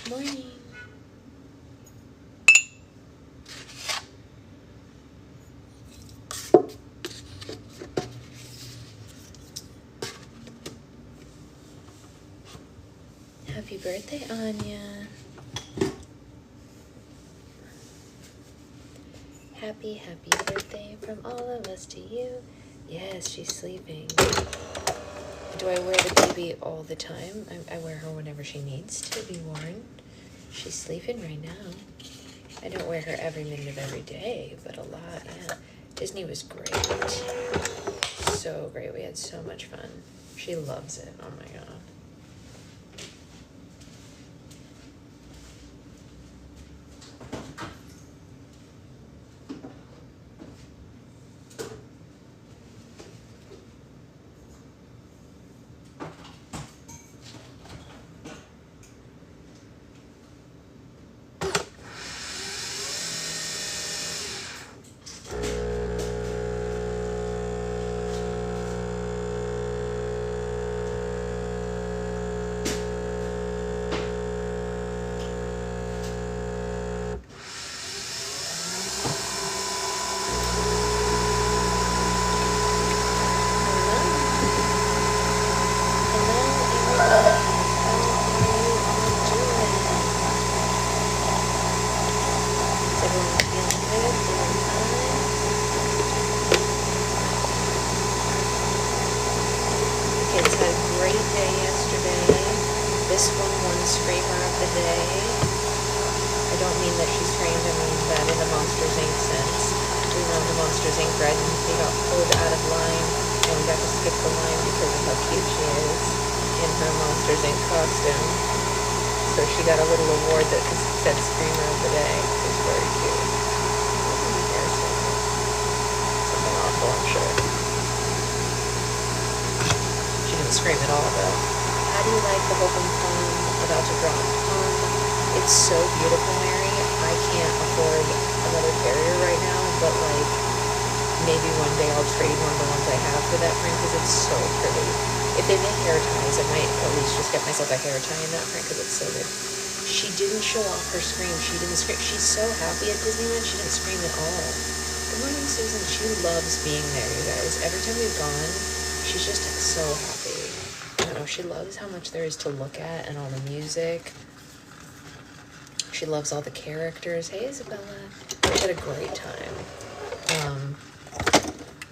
Morning. Happy birthday, Anya. Happy birthday from all of us to you. Yes, she's sleeping. Do I wear the baby all the time? I wear her whenever she needs to be worn. She's sleeping right now. I don't wear her every minute of every day, but a lot, yeah. Disney was great. So great. We had so much fun. She loves it. Oh my god. This one won Screamer of the Day. I don't mean that she screamed, I mean that in the Monsters, Inc. sense. We won the Monsters, Inc. Red, and we got pulled out of line, and we got to skip the line because of how cute she is in her Monsters, Inc. costume. So she got a little award that said Screamer of the Day. It was very cute. Something awful, I'm sure. She didn't scream at all, though. How do you like the Hope and Fun about to drop? It's so beautiful, Mary. I can't afford another carrier right now, but like maybe one day I'll trade one of the ones I have for that print because it's so pretty. If they make hair ties, I might at least just get myself a hair tie in that print because it's so good. She didn't show off her scream. She didn't scream. She's so happy at Disneyland. She didn't scream at all. Good morning, Susan. She loves being there, you guys. Every time we've gone, she's just so happy. I don't know, she loves how much there is to look at and all the music. She loves all the characters. Hey, Isabella. We had a great time.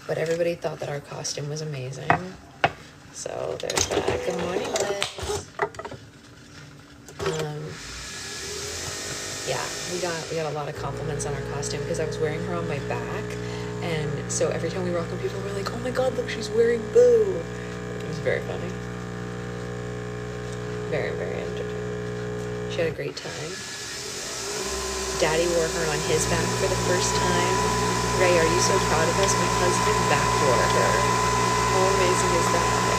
But everybody thought that our costume was amazing. So there's that. Good morning, Liz. Yeah, we got a lot of compliments on our costume because I was wearing her on my back. And so every time we walk in, people were like, oh my god, look, she's wearing Boo. It was very funny. Very, very entertaining. She had a great time. Daddy wore her on his back for the first time. Ray, are you so proud of us? My husband back wore her. How amazing is that?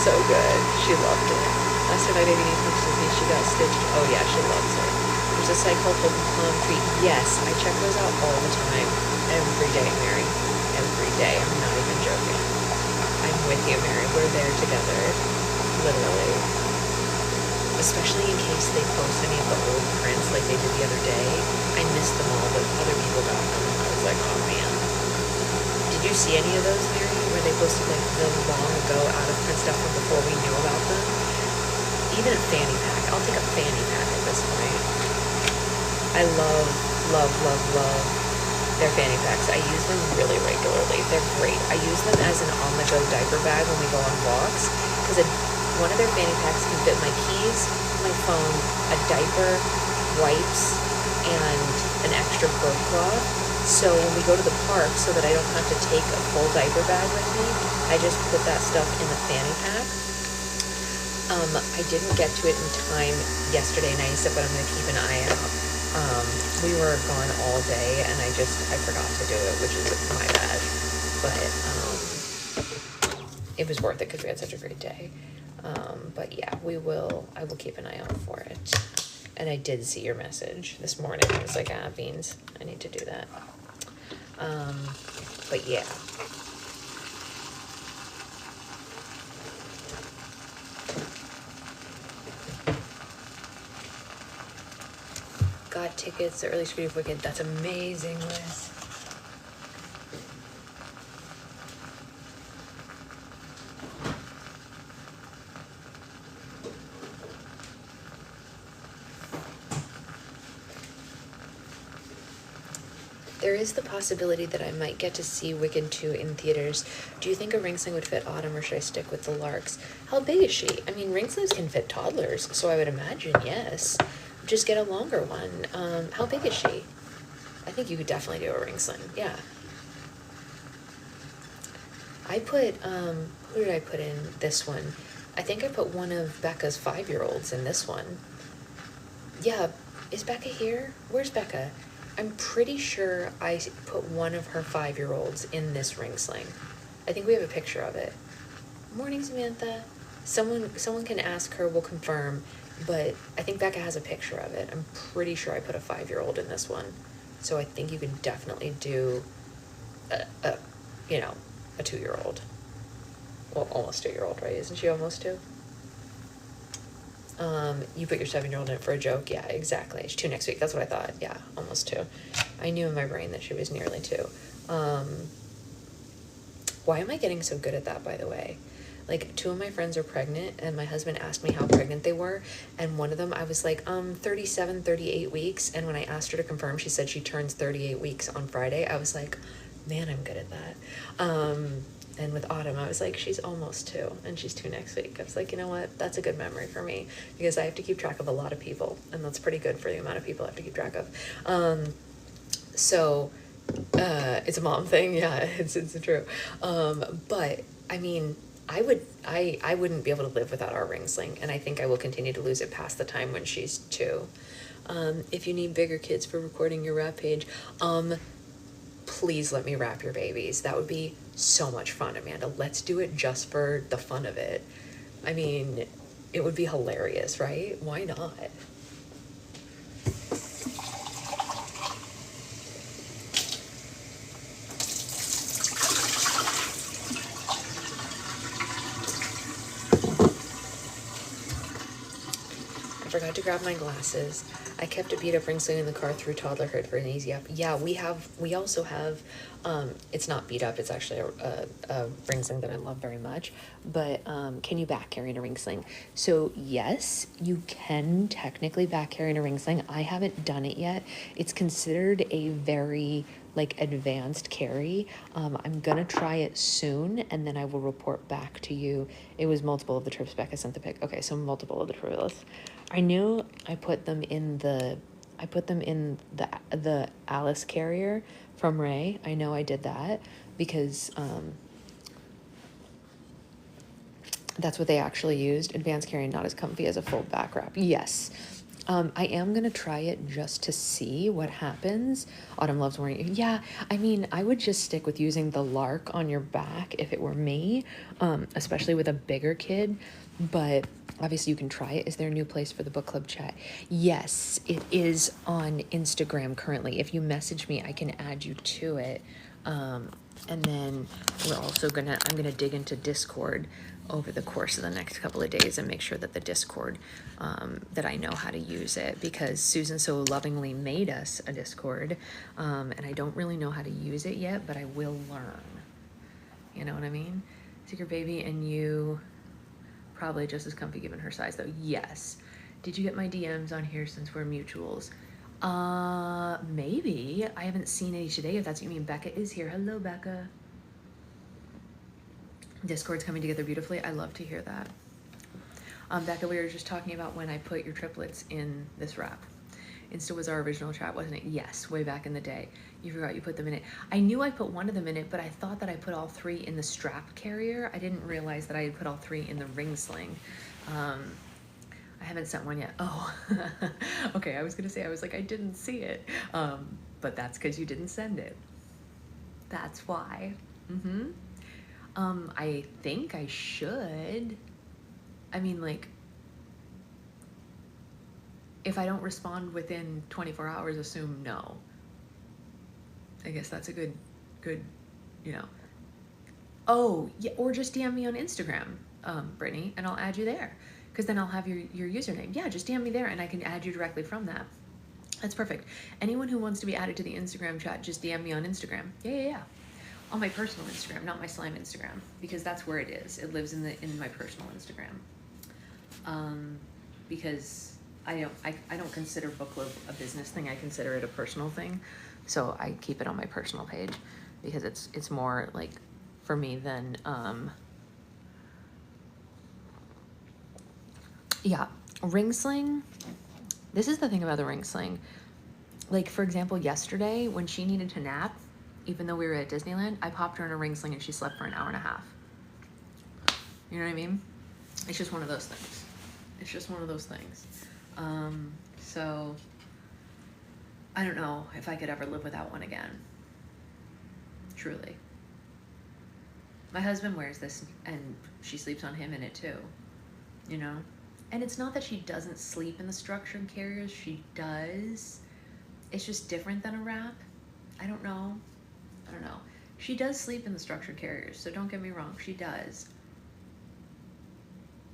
So good. She loved it. Last time my baby needs Disney, she got stitched. Oh yeah, she loves it. There's a site called Hope and Palm Tree. Yes, I check those out all the time. Every day, Mary. Every day. I'm not even joking. I'm with you, Mary. We're there together. Literally. Especially in case they post any of the old prints like they did the other day. I missed them all, but other people got them. I was like, oh man. Did you see any of those, Mary, where they posted like the long ago out of print stuff from before we knew about them? Even a fanny pack. I'll take a fanny pack at this point. I love their fanny packs. I use them really regularly. They're great. I use them as an on-the-go diaper bag when we go on walks because one of their fanny packs can fit my keys, my phone, a diaper, wipes, and an extra bird cloth. So when we go to the park, so that I don't have to take a full diaper bag with me, I just put that stuff in the fanny pack. I didn't get to it in time yesterday night, but I'm going to keep an eye out. We were gone all day, and I forgot to do it, which is my bad. But it was worth it because we had such a great day. But yeah, I will keep an eye out for it. And I did see your message this morning. I was like, beans, I need to do that. But yeah. bought tickets to early screening of Wicked. That's amazing, Liz. There is the possibility that I might get to see Wicked 2 in theaters. Do you think a ring sling would fit Autumn, or should I stick with the Larks? How big is she? I mean, ring slings can fit toddlers, so I would imagine yes. Just get a longer one. How big is she? I think you could definitely do a ring sling, yeah. I put, who did I put in this one? I think I put one of Becca's 5-year-olds in this one. Yeah, is Becca here? Where's Becca? I'm pretty sure I put one of her 5-year-olds in this ring sling. I think we have a picture of it. Morning, Samantha. Someone can ask her, we'll confirm, but I think Becca has a picture of it. I'm pretty sure I put a 5-year-old in this one. So I think you can definitely do a 2-year-old. Well, almost 2-year-old, right? Isn't she almost 2? You put your 7-year-old in it for a joke. Yeah, exactly. She's 2 next week. That's what I thought. Yeah, almost 2. I knew in my brain that she was nearly 2. Why am I getting so good at that, by the way? Like, 2 of my friends are pregnant, and my husband asked me how pregnant they were, and one of them, I was like, 37, 38 weeks, and when I asked her to confirm, she said she turns 38 weeks on Friday. I was like, man, I'm good at that. And with Autumn, I was like, she's almost 2, and she's 2 next week. I was like, you know what? That's a good memory for me, because I have to keep track of a lot of people, and that's pretty good for the amount of people I have to keep track of. So it's a mom thing. Yeah, it's true. But I mean, I wouldn't be able to live without our ring sling, and I think I will continue to lose it past the time when she's 2. If you need bigger kids for recording your rap page, please let me wrap your babies. That would be so much fun, Amanda. Let's do it just for the fun of it. I mean, it would be hilarious, right? Why not? I forgot to grab my glasses. I kept a beat up ring sling in the car through toddlerhood for an easy up. Yeah, we also have, it's not beat up, it's actually a ring sling that I love very much, but can you back carry in a ring sling? So yes, you can technically back carry in a ring sling. I haven't done it yet. It's considered a very like advanced carry. I'm gonna try it soon, and then I will report back to you. It was multiple of the trips. Becca sent the pic. Okay, so multiple of the trips. I knew I put them in the Alice carrier from Ray. I know I did that because that's what they actually used. Advanced carry, not as comfy as a full back wrap. Yes. I am going to try it just to see what happens. Autumn loves wearing it. Yeah, I mean, I would just stick with using the Lark on your back if it were me, especially with a bigger kid. But obviously you can try it. Is there a new place for the book club chat? Yes, it is on Instagram currently. If you message me, I can add you to it. And then we're also I'm gonna dig into Discord over the course of the next couple of days and make sure that the Discord, that I know how to use it, because Susan so lovingly made us a Discord, and I don't really know how to use it yet, but I will learn. You know what I mean? Secret baby and you probably just as comfy given her size though. Yes. Did you get my DMs on here since we're mutuals? Maybe. I haven't seen any today, if that's what you mean. Becca is here. Hello, Becca. Discord's coming together beautifully. I love to hear that. Becca, we were just talking about when I put your triplets in this wrap. Insta was our original chat, wasn't it? Yes, way back in the day. You forgot you put them in it. I knew I put one of them in it, but I thought that I put all 3 in the strap carrier. I didn't realize that I had put all 3 in the ring sling. I haven't sent one yet. Oh, okay. I was going to say, I was like, I didn't see it. But that's because you didn't send it. That's why. I think I should. I mean, like, if I don't respond within 24 hours, assume no. I guess that's a good, you know. Oh, yeah, or just DM me on Instagram, Brittany, and I'll add you there. Because then I'll have your username. Yeah, just DM me there and I can add you directly from that. That's perfect. Anyone who wants to be added to the Instagram chat, just DM me on Instagram. Yeah. On my personal Instagram, not my slime Instagram, because that's where it is. It lives in my personal Instagram. Because I don't consider book club a business thing. I consider it a personal thing. So I keep it on my personal page because it's more like for me than yeah. Ring sling. This is the thing about the ring sling. Like, for example, yesterday when she needed to nap, even though we were at Disneyland, I popped her in a ring sling and she slept for an hour and a half. You know what I mean? It's just one of those things. It's just one of those things. So I don't know if I could ever live without one again. Truly. My husband wears this and she sleeps on him in it too, you know? And it's not that she doesn't sleep in the structured carriers, she does. It's just different than a wrap. I don't know. She does sleep in the structured carriers, so don't get me wrong, she does.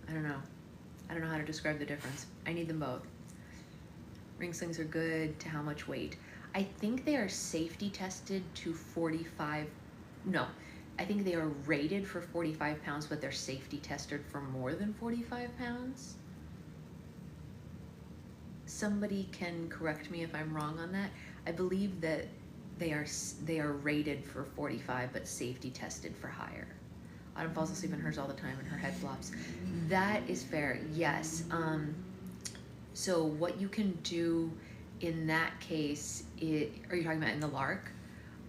I don't know how to describe the difference. I need them both. Ring slings are good to how much weight? I think they are safety tested to 45, no, I think they are rated for 45 pounds, but they're safety tested for more than 45 pounds. Somebody can correct me if I'm wrong on that. I believe that they are rated for 45, but safety tested for higher. Autumn falls asleep in hers all the time and her head flops. That is fair, yes. So what you can do in that case, are you talking about in the lark?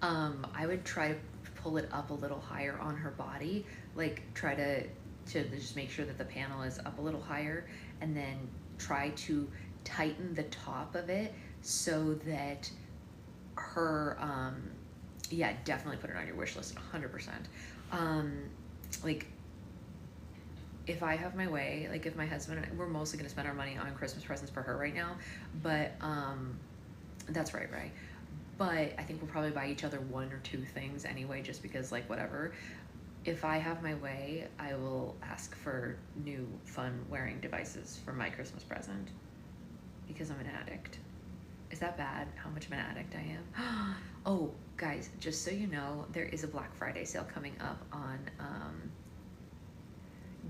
I would try to pull it up a little higher on her body, like try to just make sure that the panel is up a little higher, and then try to tighten the top of it so that her, yeah, definitely put it on your wish list, 100%. Like, if I have my way, like if my husband, we're mostly gonna spend our money on Christmas presents for her right now, but that's right. But I think we'll probably buy each other one or two things anyway, just because, like, whatever. If I have my way, I will ask for new fun wearing devices for my Christmas present, because I'm an addict. Is that bad, how much of an addict I am? Oh, guys, just so you know, there is a Black Friday sale coming up on,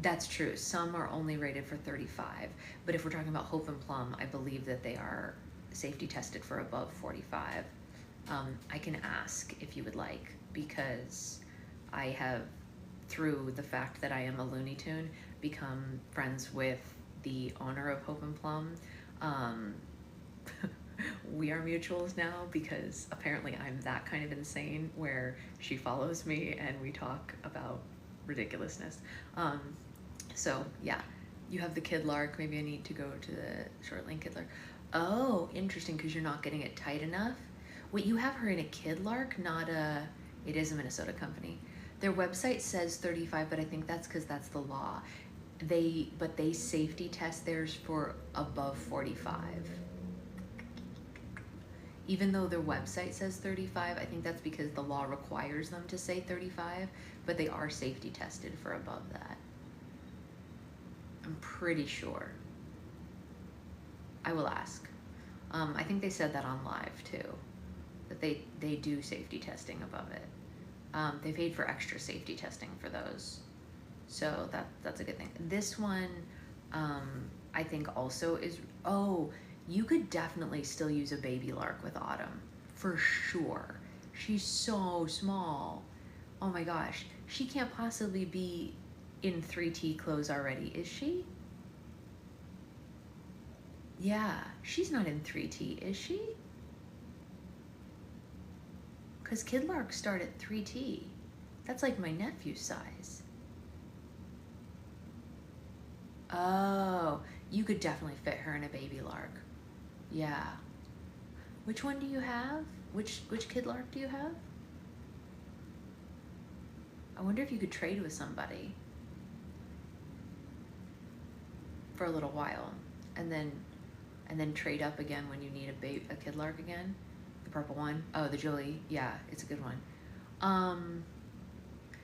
that's true, some are only rated for 35, but if we're talking about Hope and Plum, I believe that they are safety tested for above 45. I can ask if you would like, because I have, through the fact that I am a Looney Tune, become friends with the owner of Hope and Plum. We are mutuals now because apparently I'm that kind of insane where she follows me and we talk about ridiculousness. So yeah, you have the Kid Lark. Maybe I need to go to the Short Link Kid Lark. Oh, interesting, because you're not getting it tight enough. Wait, you have her in a Kid Lark, not a, it is a Minnesota company. Their website says 35, but I think that's because that's the law. But they safety test theirs for above 45. Even though their website says 35, I think that's because the law requires them to say 35, but they are safety tested for above that. I'm pretty sure. I will ask. I think they said that on live too, that they do safety testing above it. They paid for extra safety testing for those. So that's a good thing. This one, I think also is, oh, you could definitely still use a baby lark with Autumn, for sure. She's so small. Oh my gosh, she can't possibly be in 3T clothes already, is she? Yeah, she's not in 3T, is she? Because Kid Larks start at 3T. That's like my nephew's size. Oh, you could definitely fit her in a baby lark. Yeah. Which one do you have? Which Kid Lark do you have? I wonder if you could trade with somebody for a little while, and then trade up again when you need a Kid Lark again. The purple one. Oh, the Julie. Yeah, it's a good one.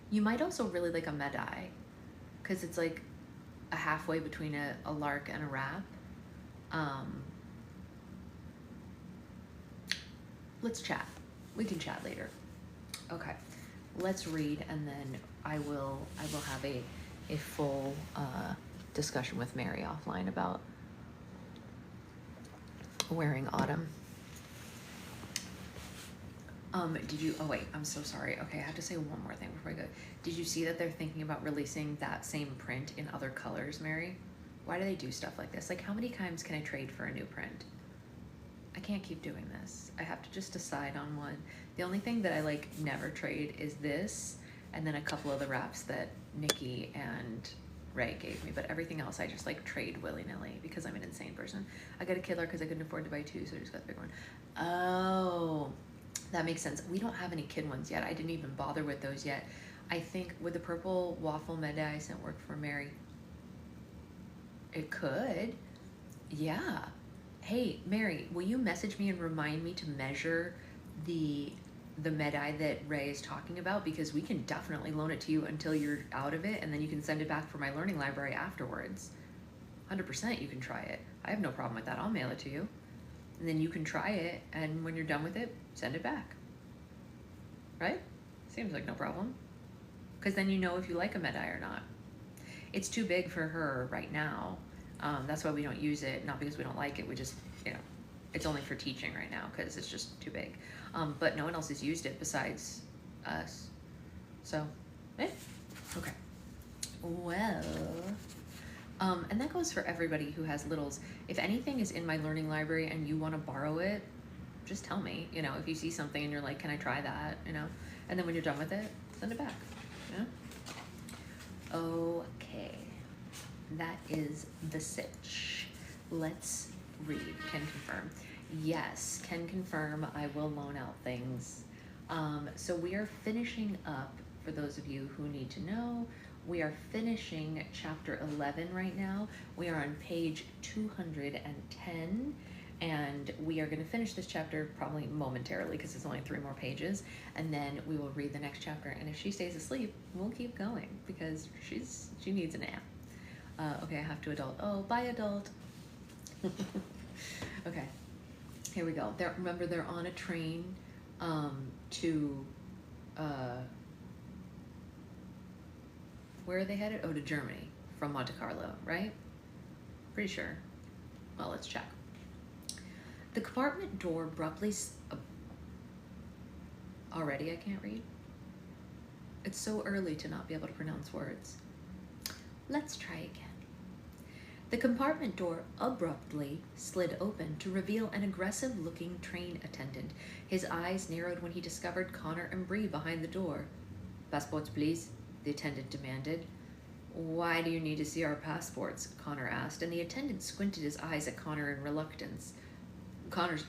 You might also really like a Medai, because it's like a halfway between a lark and a wrap. let's chat. We can chat later. Okay, let's read, and then I will have a full discussion with Mary offline about wearing autumn. Did you, oh wait, I'm so sorry. Okay, I have to say one more thing before I go. Did you see that they're thinking about releasing that same print in other colors, Mary? Why do they do stuff like this? Like, how many times can I trade for a new print? I can't keep doing this. I have to just decide on one. The only thing that I like never trade is this, and then a couple of the wraps that Nikki and Ray gave me, but everything else I just like trade willy-nilly because I'm an insane person. I got a Kidler because I couldn't afford to buy two, so I just got the big one. Oh, that makes sense. We don't have any kid ones yet. I didn't even bother with those yet. I think, would the purple waffle med I sent work for Mary? It could. Yeah. Hey, Mary, will you message me and remind me to measure the med-eye that Ray is talking about? Because we can definitely loan it to you until you're out of it, and then you can send it back for my learning library afterwards. 100% you can try it. I have no problem with that. I'll mail it to you. And then you can try it, and when you're done with it, send it back. Right? Seems like no problem. Because then you know if you like a med-eye or not. It's too big for her right now. That's why we don't use it, not because we don't like it. We just, you know, it's only for teaching right now because it's just too big. But no one else has used it besides us. So, okay. Well, and that goes for everybody who has littles. If anything is in my learning library and you want to borrow it, just tell me. You know, if you see something and you're like, can I try that? You know, and then when you're done with it, send it back. Yeah. Okay. That is the sitch. Let's read. Can confirm. Yes, can confirm. I will loan out things. So we are finishing up, for those of you who need to know, we are finishing chapter 11 right now. We are on page 210, and we are going to finish this chapter probably momentarily because it's only 3 more pages, and then we will read the next chapter. And if she stays asleep, we'll keep going because she needs a nap. Okay, I have to adult. Oh, bye, adult. Okay, here we go. Remember, they're on a train to, where are they headed? Oh, to Germany from Monte Carlo, right? Pretty sure. Well, let's check. The compartment door abruptly... already I can't read? It's so early to not be able to pronounce words. Let's try again. The compartment door abruptly slid open to reveal an aggressive-looking train attendant. His eyes narrowed when he discovered Connor and Bree behind the door. "Passports, please," the attendant demanded. "Why do you need to see our passports?" Connor asked, and the attendant squinted his eyes at Connor in reluctance. Connor's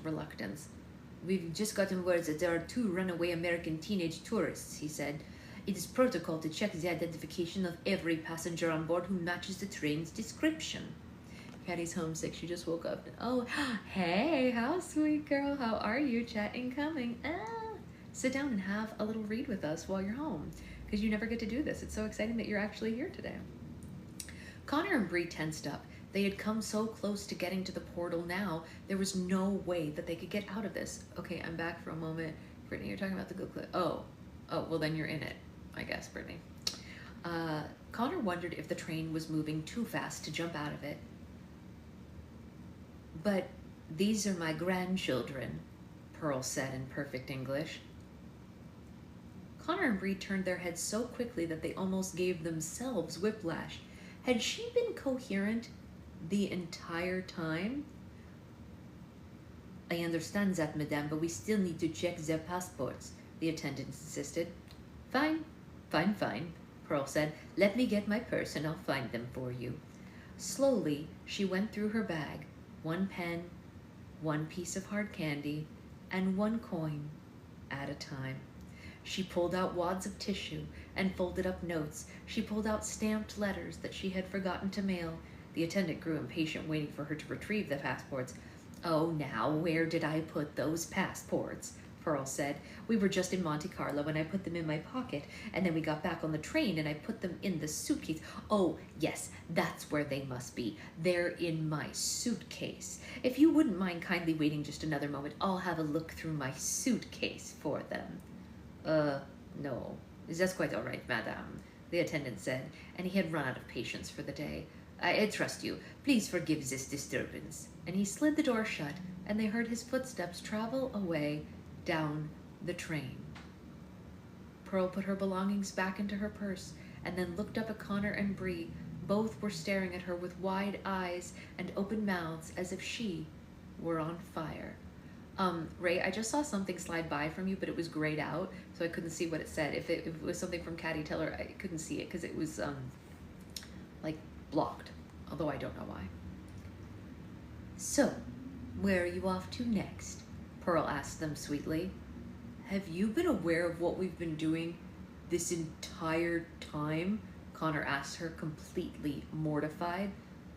reluctance. "We've just gotten word that there are 2 runaway American teenage tourists," he said. "It is protocol to check the identification of every passenger on board who matches the train's description." Caddy's homesick. She just woke up. Oh, hey, how sweet, girl. How are you? Chat incoming. Sit down and have a little read with us while you're home, because you never get to do this. It's so exciting that you're actually here today. Connor and Bree tensed up. They had come so close to getting to the portal now, there was no way that they could get out of this. Okay, I'm back for a moment. Brittany, you're talking about the good clip. Oh, well then you're in it, I guess, Brittany. Connor wondered if the train was moving too fast to jump out of it. "But these are my grandchildren," Pearl said in perfect English. Connor and Bree turned their heads so quickly that they almost gave themselves whiplash. Had she been coherent the entire time? "I understand that, madame, but we still need to check their passports," the attendant insisted. Fine, Pearl said. "Let me get my purse and I'll find them for you." Slowly, she went through her bag, 1 pen, 1 piece of hard candy, and 1 coin at a time. She pulled out wads of tissue and folded up notes. She pulled out stamped letters that she had forgotten to mail. The attendant grew impatient, waiting for her to retrieve the passports. "Oh, now, where did I put those passports?" Pearl said. We were just in Monte Carlo and I put them in my pocket, and then we got back on the train and I put them in the suitcase. Oh, yes, that's where they must be. They're in my suitcase. If you wouldn't mind kindly waiting just another moment, I'll have a look through my suitcase for them. No. That's quite all right, madame, the attendant said, and he had run out of patience for the day. I trust you. Please forgive this disturbance. And he slid the door shut, and they heard his footsteps travel away down the train. Pearl put her belongings back into her purse, and then looked up at Connor and Bree. Both were staring at her with wide eyes and open mouths as if she were on fire. Ray, I just saw something slide by from you, but it was grayed out, so I couldn't see what it said. If it was something from Caddy Teller, I couldn't see it because it was, like, blocked, although I don't know why. So, where are you off to next? Pearl asked them sweetly. Have you been aware of what we've been doing this entire time? Connor asked her, completely mortified.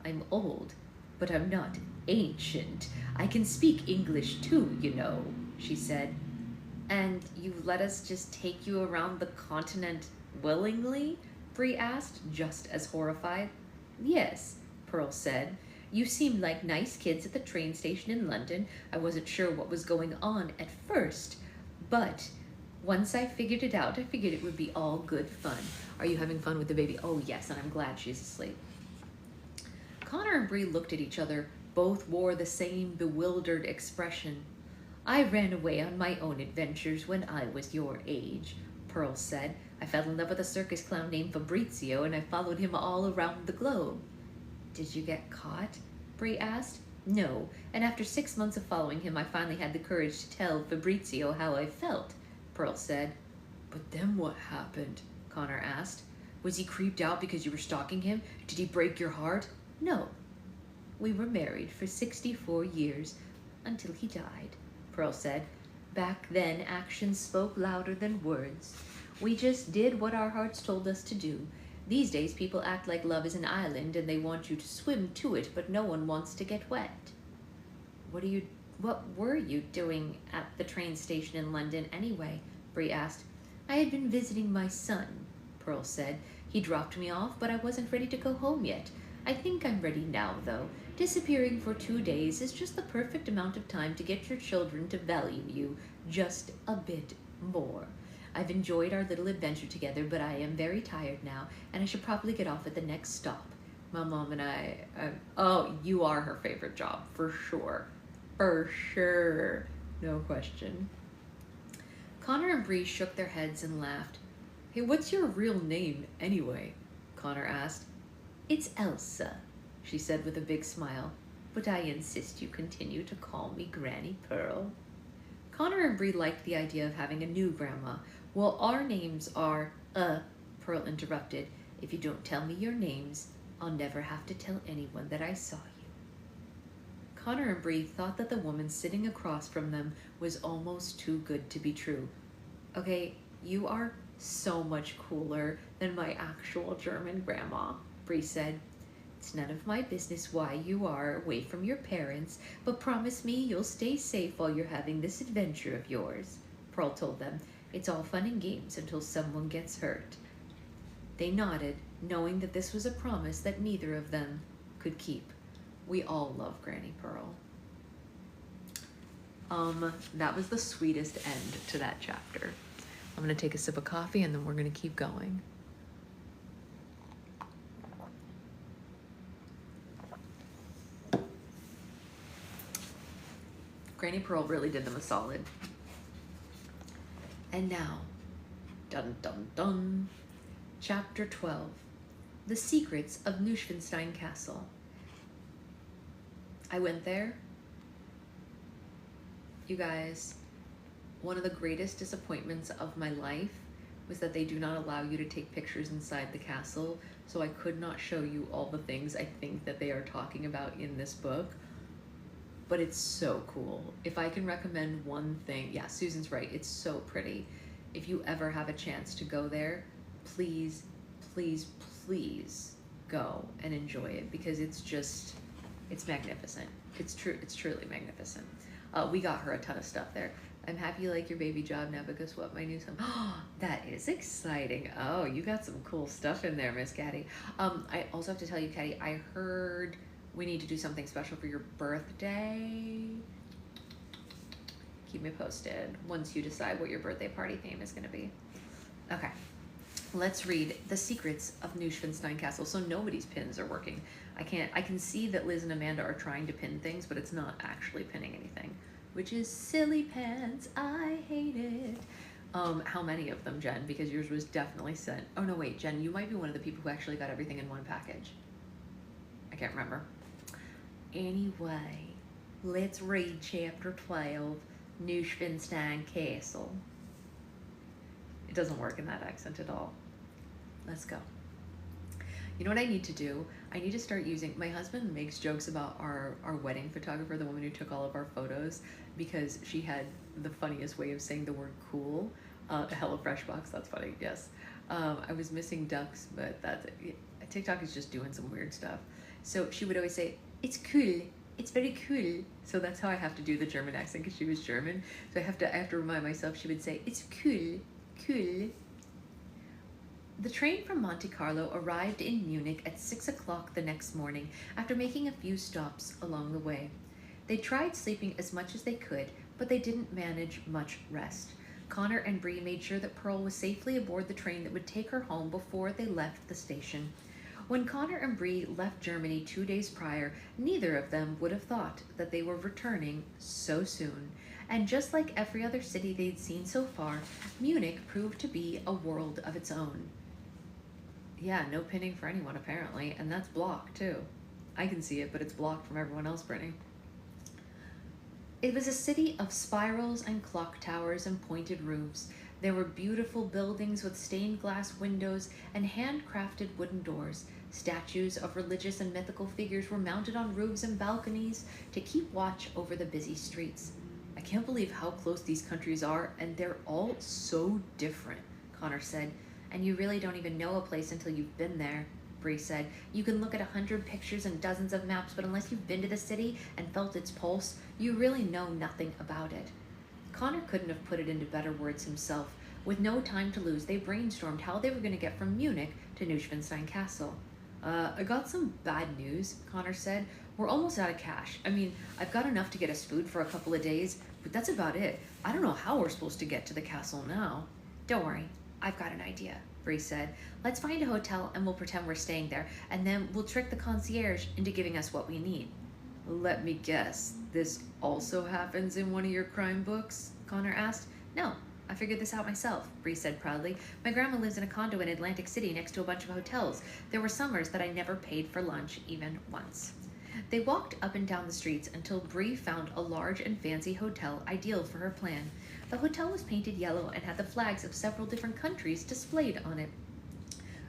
I'm old, but I'm not ancient. I can speak English too, you know, she said. And you let us just take you around the continent willingly? Bree asked, just as horrified. Yes, Pearl said. You seemed like nice kids at the train station in London. I wasn't sure what was going on at first, but once I figured it out, I figured it would be all good fun. Are you having fun with the baby? Oh, yes, and I'm glad she's asleep. Connor and Bree looked at each other. Both wore the same bewildered expression. I ran away on my own adventures when I was your age, Pearl said. I fell in love with a circus clown named Fabrizio, and I followed him all around the globe. Did you get caught? Bree asked. No, and after 6 months of following him, I finally had the courage to tell Fabrizio how I felt, Pearl said. But then what happened? Connor asked. Was he creeped out because you were stalking him? Did he break your heart? No. We were married for 64 years, until he died, Pearl said. Back then, actions spoke louder than words. We just did what our hearts told us to do. These days, people act like love is an island and they want you to swim to it, but no one wants to get wet. What were you doing at the train station in London anyway? Bree asked. I had been visiting my son, Pearl said. He dropped me off, but I wasn't ready to go home yet. I think I'm ready now, though. Disappearing for 2 days is just the perfect amount of time to get your children to value you just a bit more. I've enjoyed our little adventure together, but I am very tired now, and I should probably get off at the next stop. My mom and I, oh, you are her favorite job, for sure. For sure. No question. Connor and Bree shook their heads and laughed. Hey, what's your real name, anyway? Connor asked. It's Elsa, she said with a big smile, but I insist you continue to call me Granny Pearl. Connor and Bree liked the idea of having a new grandma. Well, our names are, Pearl interrupted. If you don't tell me your names, I'll never have to tell anyone that I saw you. Connor and Bree thought that the woman sitting across from them was almost too good to be true. Okay, you are so much cooler than my actual German grandma, Bree said. It's none of my business why you are away from your parents, but promise me you'll stay safe while you're having this adventure of yours, Pearl told them. It's all fun and games until someone gets hurt. They nodded, knowing that this was a promise that neither of them could keep. We all love Granny Pearl. That was the sweetest end to that chapter. I'm going to take a sip of coffee and then we're going to keep going. Granny Pearl really did them a solid. And now, dun dun dun, Chapter 12, The Secrets of Neuschwanstein Castle. I went there. You guys, one of the greatest disappointments of my life was that they do not allow you to take pictures inside the castle, so I could not show you all the things I think that they are talking about in this book. But it's so cool. If I can recommend one thing, yeah, Susan's right, it's so pretty. If you ever have a chance to go there, please, please, please go and enjoy it, because it's magnificent. It's truly magnificent. We got her a ton of stuff there. I'm happy you like your baby job now, but guess what? My new son. That is exciting. Oh, you got some cool stuff in there, Miss Caddy. I also have to tell you, Caddy, I heard we need to do something special for your birthday. Keep me posted once you decide what your birthday party theme is going to be. Okay, let's read The Secrets of Neuschwanstein Castle. So nobody's pins are working. I can see that Liz and Amanda are trying to pin things, but it's not actually pinning anything, which is silly pants. I hate it. How many of them, Jen? Because yours was definitely sent. Oh no, wait, Jen, you might be one of the people who actually got everything in one package. I can't remember. Anyway, let's read chapter 12, Neuschwanstein Castle. It doesn't work in that accent at all. Let's go. You know what I need to do? I need to start using, my husband makes jokes about our wedding photographer, the woman who took all of our photos, because she had the funniest way of saying the word cool. HelloFresh box, that's funny, yes. I was missing ducks, but TikTok is just doing some weird stuff. So she would always say, it's cool, it's very cool. So that's how I have to do the German accent, because she was German. So I have to remind myself, she would say, it's cool, cool. The train from Monte Carlo arrived in Munich at 6 o'clock the next morning after making a few stops along the way. They tried sleeping as much as they could, but they didn't manage much rest. Connor and Bree made sure that Pearl was safely aboard the train that would take her home before they left the station. When Connor and Bree left Germany 2 days prior, neither of them would have thought that they were returning so soon. And just like every other city they'd seen so far, Munich proved to be a world of its own. Yeah, no pinning for anyone apparently, and that's blocked too. I can see it, but it's blocked from everyone else printing. It was a city of spirals and clock towers and pointed roofs. There were beautiful buildings with stained glass windows and handcrafted wooden doors. Statues of religious and mythical figures were mounted on roofs and balconies to keep watch over the busy streets. I can't believe how close these countries are, and they're all so different, Connor said. And you really don't even know a place until you've been there, Bree said. You can look at 100 pictures and dozens of maps, but unless you've been to the city and felt its pulse, you really know nothing about it. Connor couldn't have put it into better words himself. With no time to lose, they brainstormed how they were going to get from Munich to Neuschwanstein Castle. I got some bad news, Connor said. We're almost out of cash. I mean, I've got enough to get us food for a couple of days, but that's about it. I don't know how we're supposed to get to the castle now. Don't worry. I've got an idea, Bree said. Let's find a hotel and we'll pretend we're staying there, and then we'll trick the concierge into giving us what we need. Let me guess, this also happens in one of your crime books? Connor asked. No, I figured this out myself, Bree said proudly. My grandma lives in a condo in Atlantic City next to a bunch of hotels. There were summers that I never paid for lunch even once. They walked up and down the streets until Bree found a large and fancy hotel ideal for her plan. The hotel was painted yellow and had the flags of several different countries displayed on it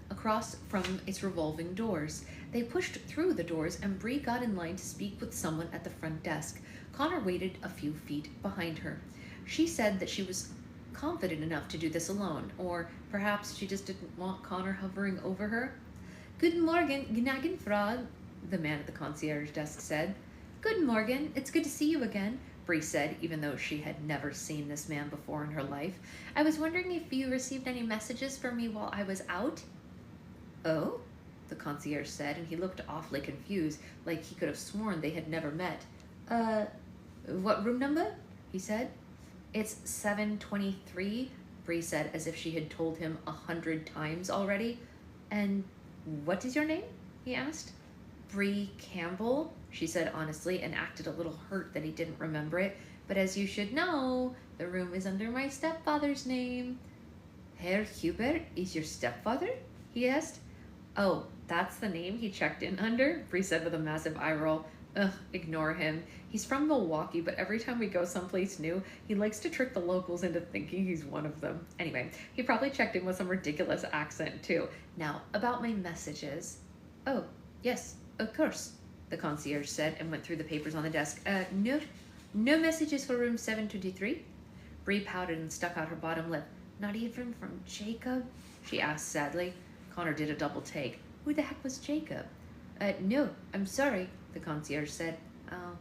across from its revolving doors. They pushed through the doors and Bree got in line to speak with someone at the front desk. Connor waited a few feet behind her. She said that she was confident enough to do this alone, or perhaps she just didn't want Connor hovering over her. Guten Morgen, Gnagen Frau, the man at the concierge desk said. Guten Morgen, it's good to see you again, Bree said, even though she had never seen this man before in her life. I was wondering if you received any messages for me while I was out? Oh? The concierge said, and he looked awfully confused, like he could have sworn they had never met. What room number? He said. It's 723, Bree said, as if she had told him 100 times already. And what is your name? He asked. Bree Campbell, she said honestly, and acted a little hurt that he didn't remember it. But as you should know, the room is under my stepfather's name. Herr Hubert is your stepfather? He asked. Oh, that's the name he checked in under? Bree said with a massive eye roll. Ugh, ignore him. He's from Milwaukee, but every time we go someplace new, he likes to trick the locals into thinking he's one of them. Anyway, he probably checked in with some ridiculous accent too. Now, about my messages. Oh, yes, of course, the concierge said and went through the papers on the desk. No messages for room 723? Bree pouted and stuck out her bottom lip. Not even from Jacob? She asked sadly. Connor did a double take. Who the heck was Jacob? No, I'm sorry, the concierge said. Oh,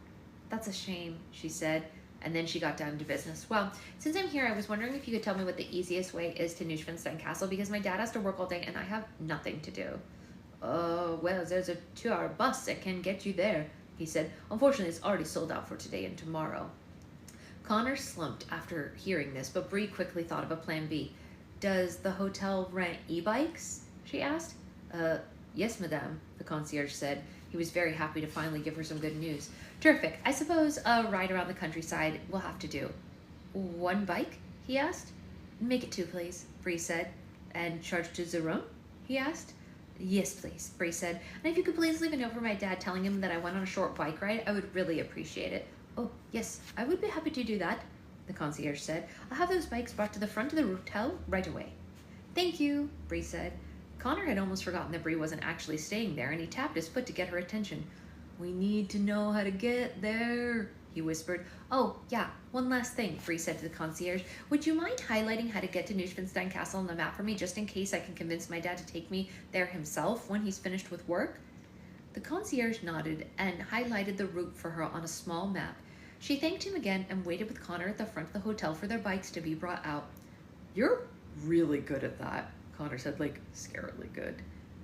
that's a shame, she said. And then she got down to business. Well, since I'm here, I was wondering if you could tell me what the easiest way is to Neuschwanstein Castle, because my dad has to work all day and I have nothing to do. Well, there's a 2-hour bus that can get you there, he said. Unfortunately, it's already sold out for today and tomorrow. Connor slumped after hearing this, but Bree quickly thought of a plan B. Does the hotel rent e-bikes? She asked. Yes, madame, the concierge said. He was very happy to finally give her some good news. Terrific. I suppose a ride around the countryside will have to do. 1 bike? He asked. Make it 2, please, Bree said. And charge to the room? He asked. Yes, please, Bree said. And if you could please leave a note for my dad telling him that I went on a short bike ride, I would really appreciate it. Oh, yes, I would be happy to do that, the concierge said. I'll have those bikes brought to the front of the hotel right away. Thank you, Bree said. Connor had almost forgotten that Bree wasn't actually staying there, and he tapped his foot to get her attention. We need to know how to get there, he whispered. Oh, yeah, one last thing, Bree said to the concierge. Would you mind highlighting how to get to Neuschwanstein Castle on the map for me, just in case I can convince my dad to take me there himself when he's finished with work? The concierge nodded and highlighted the route for her on a small map. She thanked him again and waited with Connor at the front of the hotel for their bikes to be brought out. You're really good at that, Connor said, like, scarily good.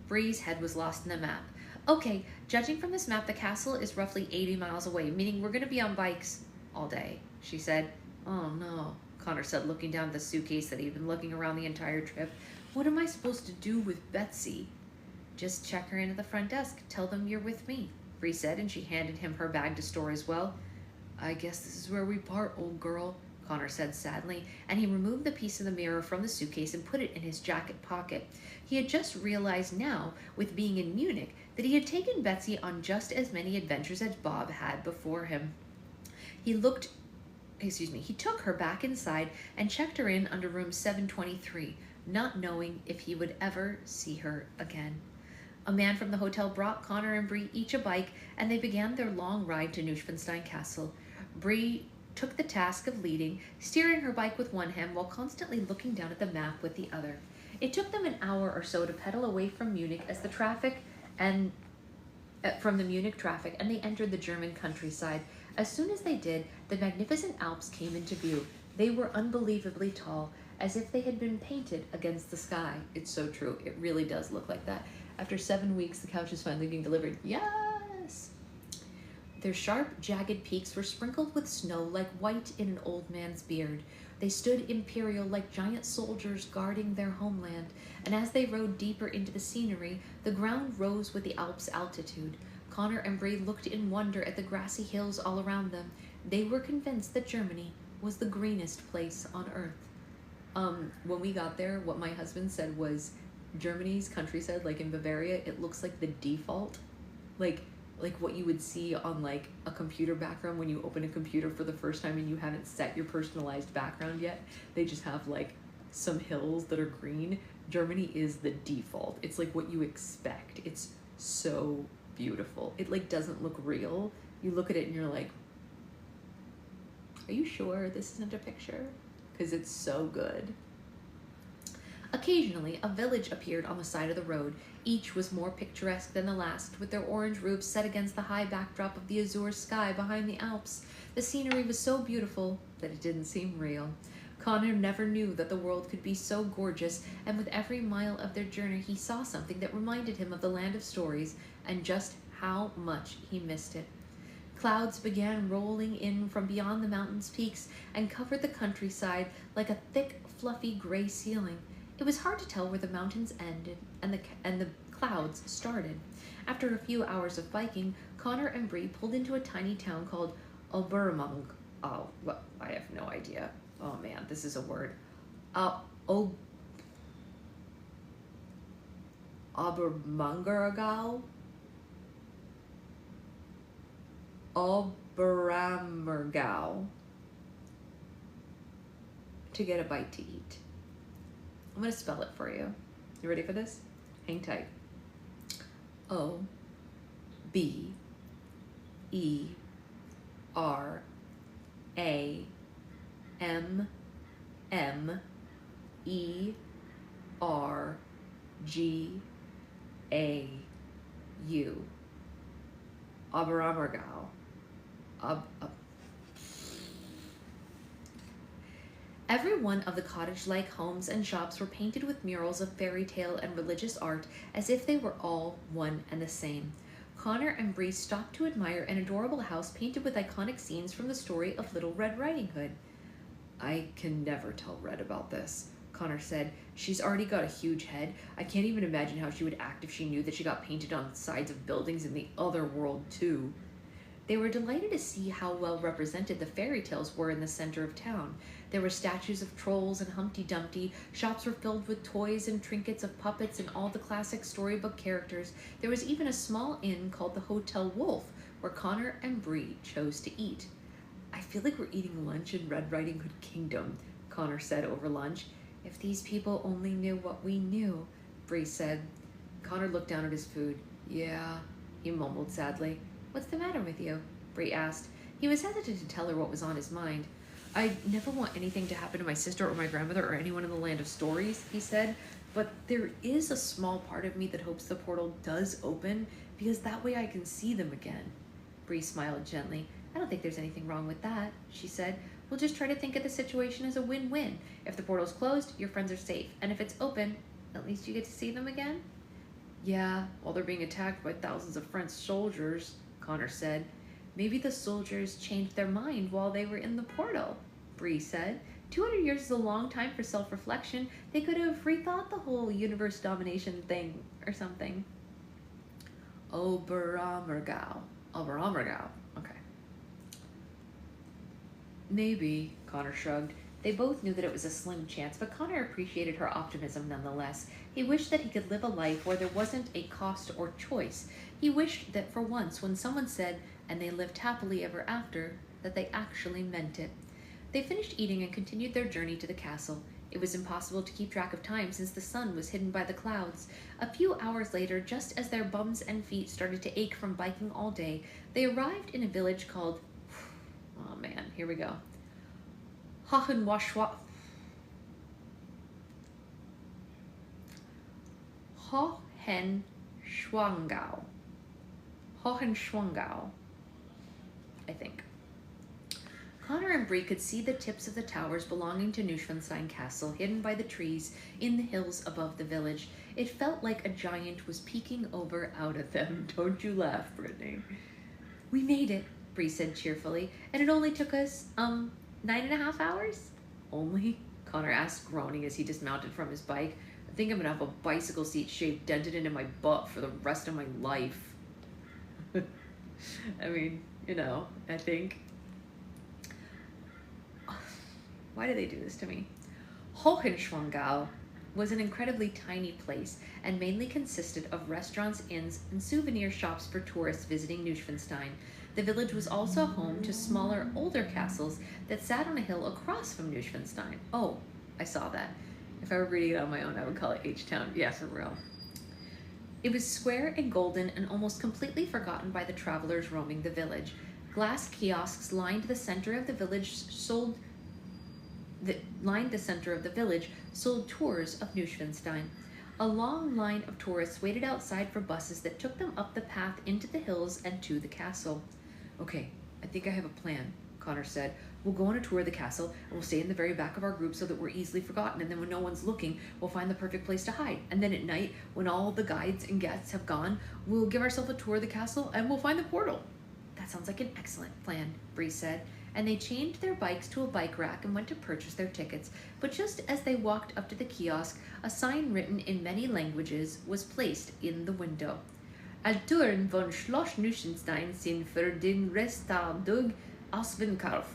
Bree's head was lost in the map. Okay, judging from this map, the castle is roughly 80 miles away, meaning we're going to be on bikes all day, she said. Oh, no, Connor said, looking down at the suitcase that he'd been looking around the entire trip. What am I supposed to do with Betsy? Just check her in at the front desk. Tell them you're with me, Bree said, and she handed him her bag to store as well. I guess this is where we part, old girl, Connor said sadly, and he removed the piece of the mirror from the suitcase and put it in his jacket pocket. He had just realized now, with being in Munich, that he had taken Betsy on just as many adventures as Bob had before him. He took her back inside and checked her in under room 723, not knowing if he would ever see her again. A man from the hotel brought Connor and Bree each a bike, and they began their long ride to Neuschwanstein Castle. Bree took the task of leading, steering her bike with one hand while constantly looking down at the map with the other. It took them an hour or so to pedal away from Munich from the Munich traffic, and they entered the German countryside. As soon as they did, the magnificent Alps came into view. They were unbelievably tall, as if they had been painted against the sky. It's so true. It really does look like that. After 7 weeks, the couch is finally being delivered. Yes! Their sharp, jagged peaks were sprinkled with snow like white in an old man's beard. They stood imperial like giant soldiers guarding their homeland, and as they rode deeper into the scenery, the ground rose with the Alps' altitude. Connor and Bree looked in wonder at the grassy hills all around them. They were convinced that Germany was the greenest place on earth. When we got there, what my husband said was, Germany's countryside, like in Bavaria, it looks like the default, like what you would see on like a computer background when you open a computer for the first time and you haven't set your personalized background yet. They just have like some hills that are green. Germany is the default. It's like what you expect. It's so beautiful. It like doesn't look real. You look at it and you're like, are you sure this isn't a picture? Because it's so good. Occasionally, a village appeared on the side of the road. Each was more picturesque than the last, with their orange roofs set against the high backdrop of the azure sky behind the Alps. The scenery was so beautiful that it didn't seem real. Connor never knew that the world could be so gorgeous, and with every mile of their journey he saw something that reminded him of the land of stories and just how much he missed it. Clouds began rolling in from beyond the mountain's peaks and covered the countryside like a thick, fluffy gray ceiling. It was hard to tell where the mountains ended and the clouds started. After a few hours of biking, Connor and Bree pulled into a tiny town called Obermung. Oh, well, I have no idea. Oh man, this is a word. Obermungergau? Oberammergau. To get a bite to eat. I'm going to spell it for you. You ready for this? Hang tight. O-B-E-R-A-M-M-E-R-G-A-U. Oberammergau. Every one of the cottage-like homes and shops were painted with murals of fairy tale and religious art as if they were all one and the same. Connor and Bree stopped to admire an adorable house painted with iconic scenes from the story of Little Red Riding Hood. I can never tell Red about this, Connor said. She's already got a huge head. I can't even imagine how she would act if she knew that she got painted on the sides of buildings in the other world, too. They were delighted to see how well represented the fairy tales were in the center of town. There were statues of trolls and Humpty Dumpty, shops were filled with toys and trinkets of puppets and all the classic storybook characters. There was even a small inn called the Hotel Wolf, where Connor and Bree chose to eat. I feel like we're eating lunch in Red Riding Hood Kingdom, Connor said over lunch. If these people only knew what we knew, Bree said. Connor looked down at his food. Yeah, he mumbled sadly. What's the matter with you? Bree asked. He was hesitant to tell her what was on his mind. I never want anything to happen to my sister or my grandmother or anyone in the land of stories, he said, but there is a small part of me that hopes the portal does open because that way I can see them again. Bree smiled gently. I don't think there's anything wrong with that, she said. We'll just try to think of the situation as a win-win. If the portal's closed, your friends are safe, and if it's open, at least you get to see them again? Yeah, while they're being attacked by thousands of French soldiers, Connor said. Maybe the soldiers changed their mind while they were in the portal, Bree said. 200 years is a long time for self-reflection. They could have rethought the whole universe domination thing or something. Oberammergau. Okay. Maybe, Connor shrugged. They both knew that it was a slim chance, but Connor appreciated her optimism nonetheless. He wished that he could live a life where there wasn't a cost or choice. He wished that for once, when someone said, and they lived happily ever after, that they actually meant it. They finished eating and continued their journey to the castle. It was impossible to keep track of time since the sun was hidden by the clouds. A few hours later, just as their bums and feet started to ache from biking all day, they arrived in a village called... Oh man, here we go. Hohenschwangau. Hohenschwangau, I think. Connor and Bree could see the tips of the towers belonging to Neuschwanstein Castle, hidden by the trees in the hills above the village. It felt like a giant was peeking over out of them. Don't you laugh, Brittany. We made it, Bree said cheerfully, and it only took us, 9.5 hours? Only? Connor asked, groaning as he dismounted from his bike. I think I'm gonna have a bicycle seat shape dented into my butt for the rest of my life. I mean, you know, I think. Why do they do this to me? Hohenschwangau was an incredibly tiny place and mainly consisted of restaurants, inns, and souvenir shops for tourists visiting Neuschwanstein. The village was also home to smaller, older castles that sat on a hill across from Neuschwanstein. Oh, I saw that. If I were reading it on my own, I would call it H-Town. Yeah, for real. It was square and golden and almost completely forgotten by the travelers roaming the village. Glass kiosks lined the center of the village sold tours of Neuschwanstein. A long line of tourists waited outside for buses that took them up the path into the hills and to the castle. Okay, I think I have a plan, Connor said. We'll go on a tour of the castle, and we'll stay in the very back of our group so that we're easily forgotten, and then when no one's looking, we'll find the perfect place to hide. And then at night, when all the guides and guests have gone, we'll give ourselves a tour of the castle, and we'll find the portal. That sounds like an excellent plan, Bree said, and they chained their bikes to a bike rack and went to purchase their tickets. But just as they walked up to the kiosk, a sign written in many languages was placed in the window. Alturen von Schloss Neuschwanstein sind für den Restaudag ausverkauft.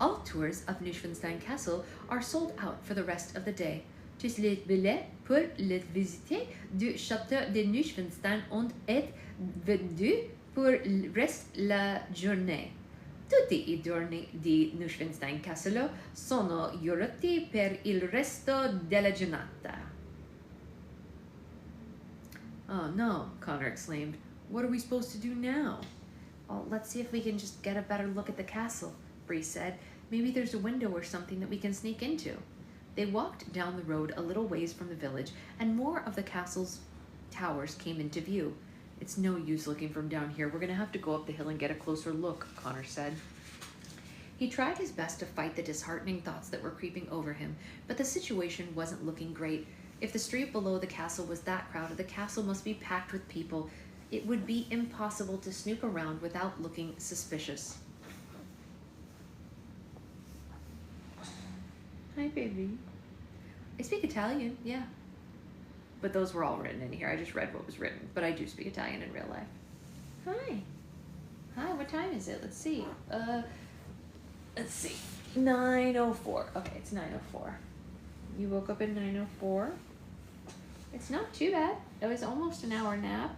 All tours of Neuschwanstein Castle are sold out for the rest of the day. Tous les billets pour les visiter du château de Neuschwanstein ont été vendus pour le reste de la journée. Tutti I giorni di Neuschwanstein Castle sono giurati per il resto della giornata. Oh no, Connor exclaimed. What are we supposed to do now? Well, let's see if we can just get a better look at the castle, Bree said. Maybe there's a window or something that we can sneak into. They walked down the road a little ways from the village, and more of the castle's towers came into view. It's no use looking from down here. We're going to have to go up the hill and get a closer look, Connor said. He tried his best to fight the disheartening thoughts that were creeping over him, but the situation wasn't looking great. If the street below the castle was that crowded, the castle must be packed with people. It would be impossible to snoop around without looking suspicious. Hi, baby. I speak Italian, yeah. But those were all written in here. I just read what was written, but I do speak Italian in real life. Hi. Hi, what time is it? Let's see. Let's see. 9:04. Okay, it's 9:04. You woke up at 9:04. It's not too bad. It was almost an hour nap.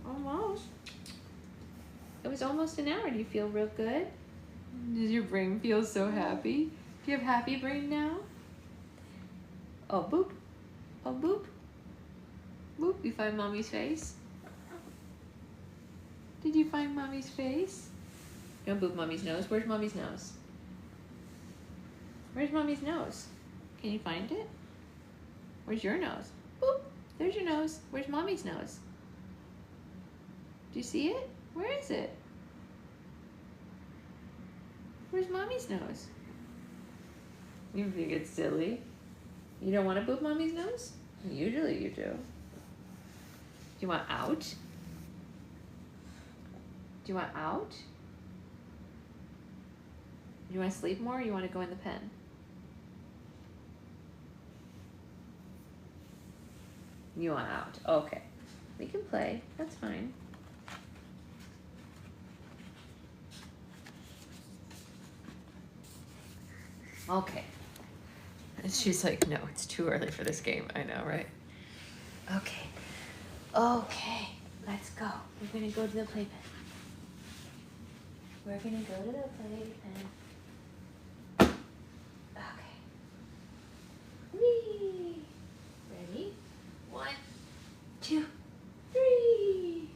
Almost. It was almost an hour. Do you feel real good? Does your brain feel so happy? Do you have happy brain now? Oh, boop. Oh, boop. Boop. You find mommy's face? Did you find mommy's face? Don't boop mommy's nose. Where's mommy's nose? Where's mommy's nose? Can you find it? Where's your nose? Boop. There's your nose. Where's mommy's nose? Do you see it? Where is it? Where's mommy's nose? You think it's silly? You don't want to boop mommy's nose? Usually you do. Do you want out? Do you want out? Do you want to sleep more or you want to go in the pen? You want out. Okay. We can play. That's fine. Okay. And she's like, no, it's too early for this game. I know, right? Okay. Okay. Let's go. We're going to go to the playpen. We're going to go to the playpen. Okay. Whee! Ready? 1, 2, 3.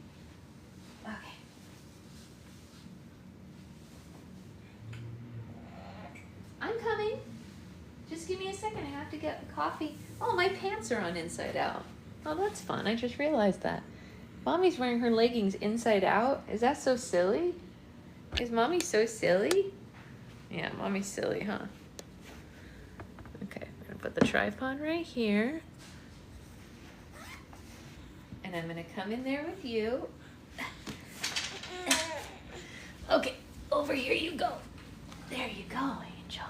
Okay. I'm coming. Just give me a second. I have to get the coffee. Oh, my pants are on inside out. Oh, that's fun. I just realized that. Mommy's wearing her leggings inside out. Is that so silly? Is mommy so silly? Yeah, mommy's silly, huh? Okay, I'm gonna put the tripod right here. And I'm gonna come in there with you. Okay, over here you go. There you go, Angel.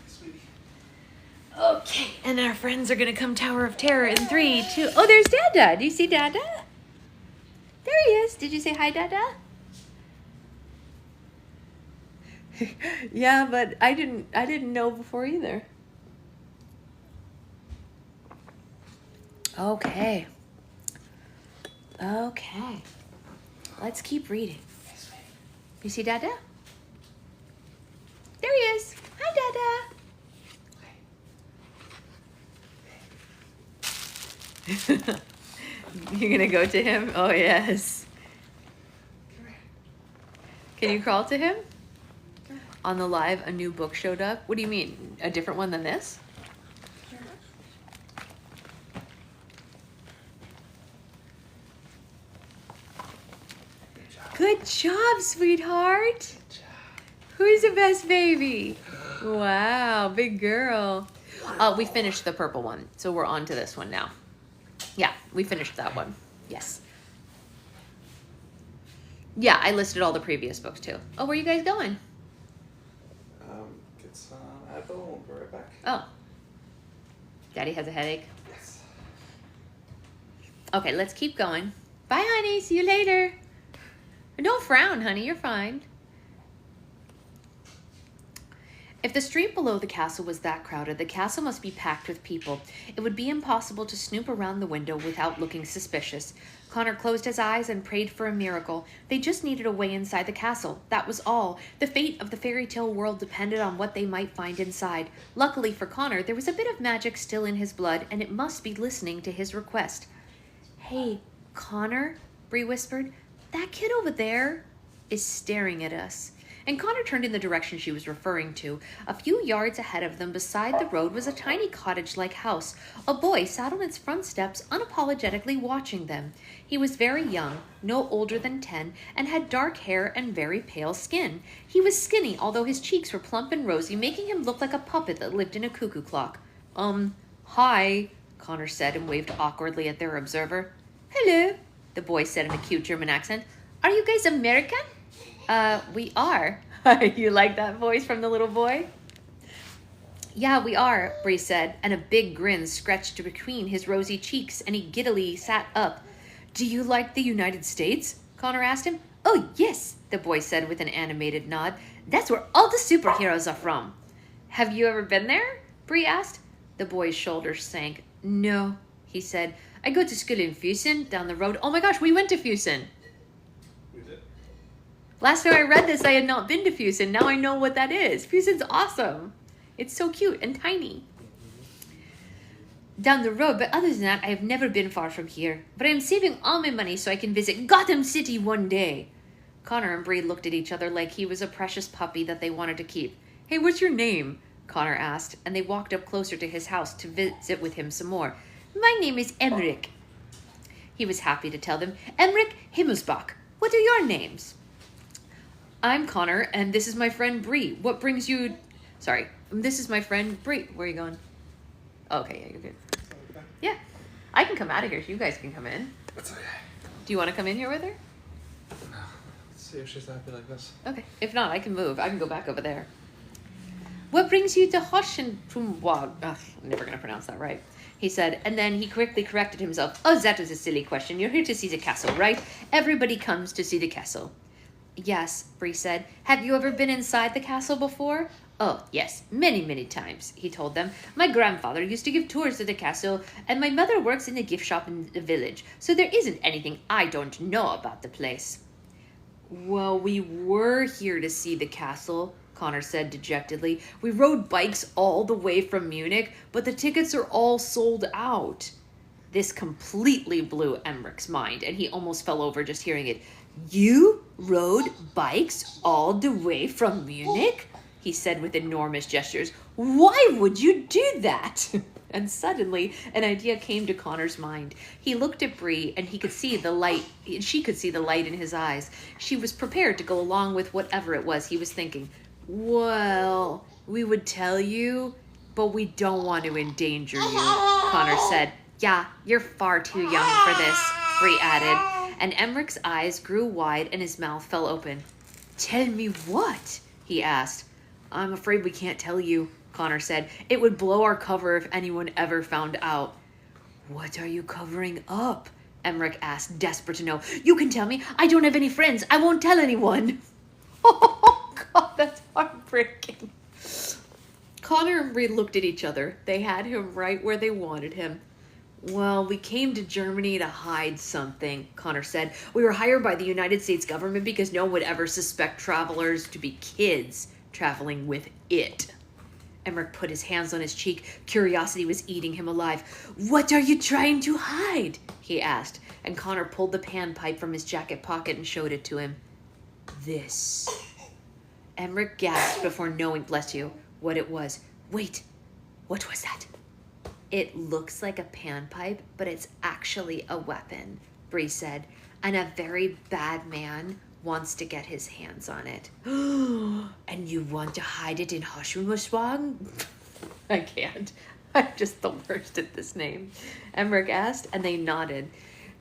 Sweetie. Okay, and our friends are gonna come Tower of Terror in 3, 2. Oh, there's Dada. Do you see Dada? There he is. Did you say hi, Dada? Yeah, but I didn't know before either. Okay. Okay. Let's keep reading. You see Dada? There he is. Hi, Dada. You're gonna go to him? Oh, yes. Can you crawl to him? On the live, a new book showed up. What do you mean? A different one than this? Good job, sweetheart. Good job. Who's the best baby? Wow, big girl. We finished the purple one, so we're on to this one now. Yeah, we finished that one. Yes. Yeah, I listed all the previous books too. Oh, where are you guys going? Get some Advil. We'll be right back. Oh. Daddy has a headache. Yes. Okay, let's keep going. Bye, honey. See you later. Don't frown, honey. You're fine. If the street below the castle was that crowded, the castle must be packed with people. It would be impossible to snoop around the window without looking suspicious. Connor closed his eyes and prayed for a miracle. They just needed a way inside the castle. That was all. The fate of the fairy tale world depended on what they might find inside. Luckily for Connor, there was a bit of magic still in his blood, and it must be listening to his request. Hey, Connor, Bree whispered, that kid over there is staring at us. and Connor turned in the direction she was referring to. A few yards ahead of them, beside the road, was a tiny cottage-like house. A boy sat on its front steps, unapologetically watching them. He was very young, no older than 10, and had dark hair and very pale skin. He was skinny, although his cheeks were plump and rosy, making him look like a puppet that lived in a cuckoo clock. Hi, Connor said and waved awkwardly at their observer. Hello, the boy said in a cute German accent. Are you guys American? We are. You like that voice from the little boy? Yeah, we are, Bree said, and a big grin stretched between his rosy cheeks, and he giddily sat up. Do you like the United States? Connor asked him. Oh, yes, the boy said with an animated nod. That's where all the superheroes are from. Have you ever been there? Bree asked. The boy's shoulders sank. No, he said. I go to school in Fusen, down the road. Oh my gosh, we went to Fusen. We did. Last time I read this, I had not been to Fusen. Now I know what that is. Fusen's awesome. It's so cute and tiny. Down the road, but other than that, I have never been far from here. But I am saving all my money so I can visit Gotham City one day. Connor and Bree looked at each other like he was a precious puppy that they wanted to keep. Hey, what's your name? Connor asked, and they walked up closer to his house to visit with him some more. My name is Emmerich. He was happy to tell them. Emmerich Himmelsbach. What are your names? I'm Connor, and this is my friend Bree. What brings you... Sorry, this is my friend Bree. Where are you going? Oh, okay, yeah, you're good. Yeah, I can come out of here so you guys can come in. That's okay. Do you want to come in here with her? No. Let's see if she's happy like this. Okay, if not, I can move. I can go back over there. What brings you to Hoschentumwag? I'm never going to pronounce that right. He said, and then he quickly corrected himself. Oh, that was a silly question. You're here to see the castle, right? Everybody comes to see the castle. Yes, Bree said. Have you ever been inside the castle before? Oh, yes, many, many times, he told them. My grandfather used to give tours to the castle, and my mother works in a gift shop in the village, so there isn't anything I don't know about the place. Well, we were here to see the castle, Connor said dejectedly. We rode bikes all the way from Munich, but the tickets are all sold out. This completely blew Emmerich's mind, and he almost fell over just hearing it. You rode bikes all the way from Munich? He said with enormous gestures. Why would you do that? And suddenly, an idea came to Connor's mind. He looked at Bree, and he could see the light. She could see the light in his eyes. She was prepared to go along with whatever it was he was thinking. Well, we would tell you, but we don't want to endanger you, Connor said. Yeah, you're far too young for this, Bree added. And Emmerich's eyes grew wide and his mouth fell open. Tell me what? He asked. I'm afraid we can't tell you, Connor said. It would blow our cover if anyone ever found out. What are you covering up? Emmerich asked, desperate to know. You can tell me. I don't have any friends. I won't tell anyone. Oh, God, that's heartbreaking. Connor and Bree looked at each other. They had him right where they wanted him. Well, we came to Germany to hide something, Connor said. We were hired by the United States government because no one would ever suspect travelers to be kids traveling with it. Emmerich put his hands on his cheek. Curiosity was eating him alive. What are you trying to hide? He asked, and Connor pulled the panpipe from his jacket pocket and showed it to him. This. Emmerich gasped before knowing, bless you, what it was. Wait, what was that? It looks like a panpipe, but it's actually a weapon, Bree said, and a very bad man wants to get his hands on it. And you want to hide it in Hoschenmuswang? I can't. I'm just the worst at this name. Emmerich asked, and they nodded.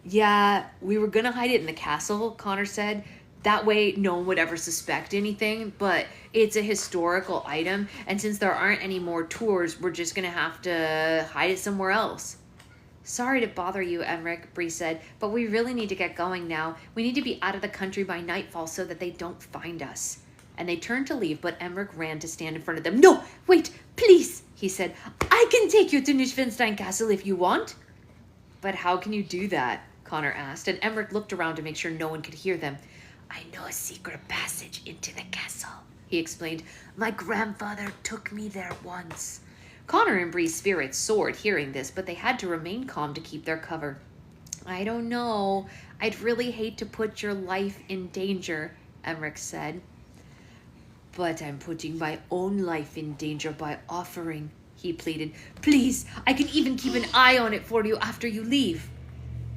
Yeah, we were going to hide it in the castle, Connor said. That way no one would ever suspect anything, but it's a historical item, and since there aren't any more tours, we're just going to have to hide it somewhere else. Sorry to bother you, Emmerich, Bree said, but we really need to get going now. We need to be out of the country by nightfall so that they don't find us. And they turned to leave, but Emmerich ran to stand in front of them. No, wait, please, he said. I can take you to Neuschwanstein Castle if you want. But how can you do that? Connor asked, and Emmerich looked around to make sure no one could hear them. I know a secret passage into the castle, he explained. My grandfather took me there once. Connor and Bree's spirits soared hearing this, but they had to remain calm to keep their cover. I don't know. I'd really hate to put your life in danger, Emmerich said. But I'm putting my own life in danger by offering, he pleaded. Please, I can even keep an eye on it for you after you leave.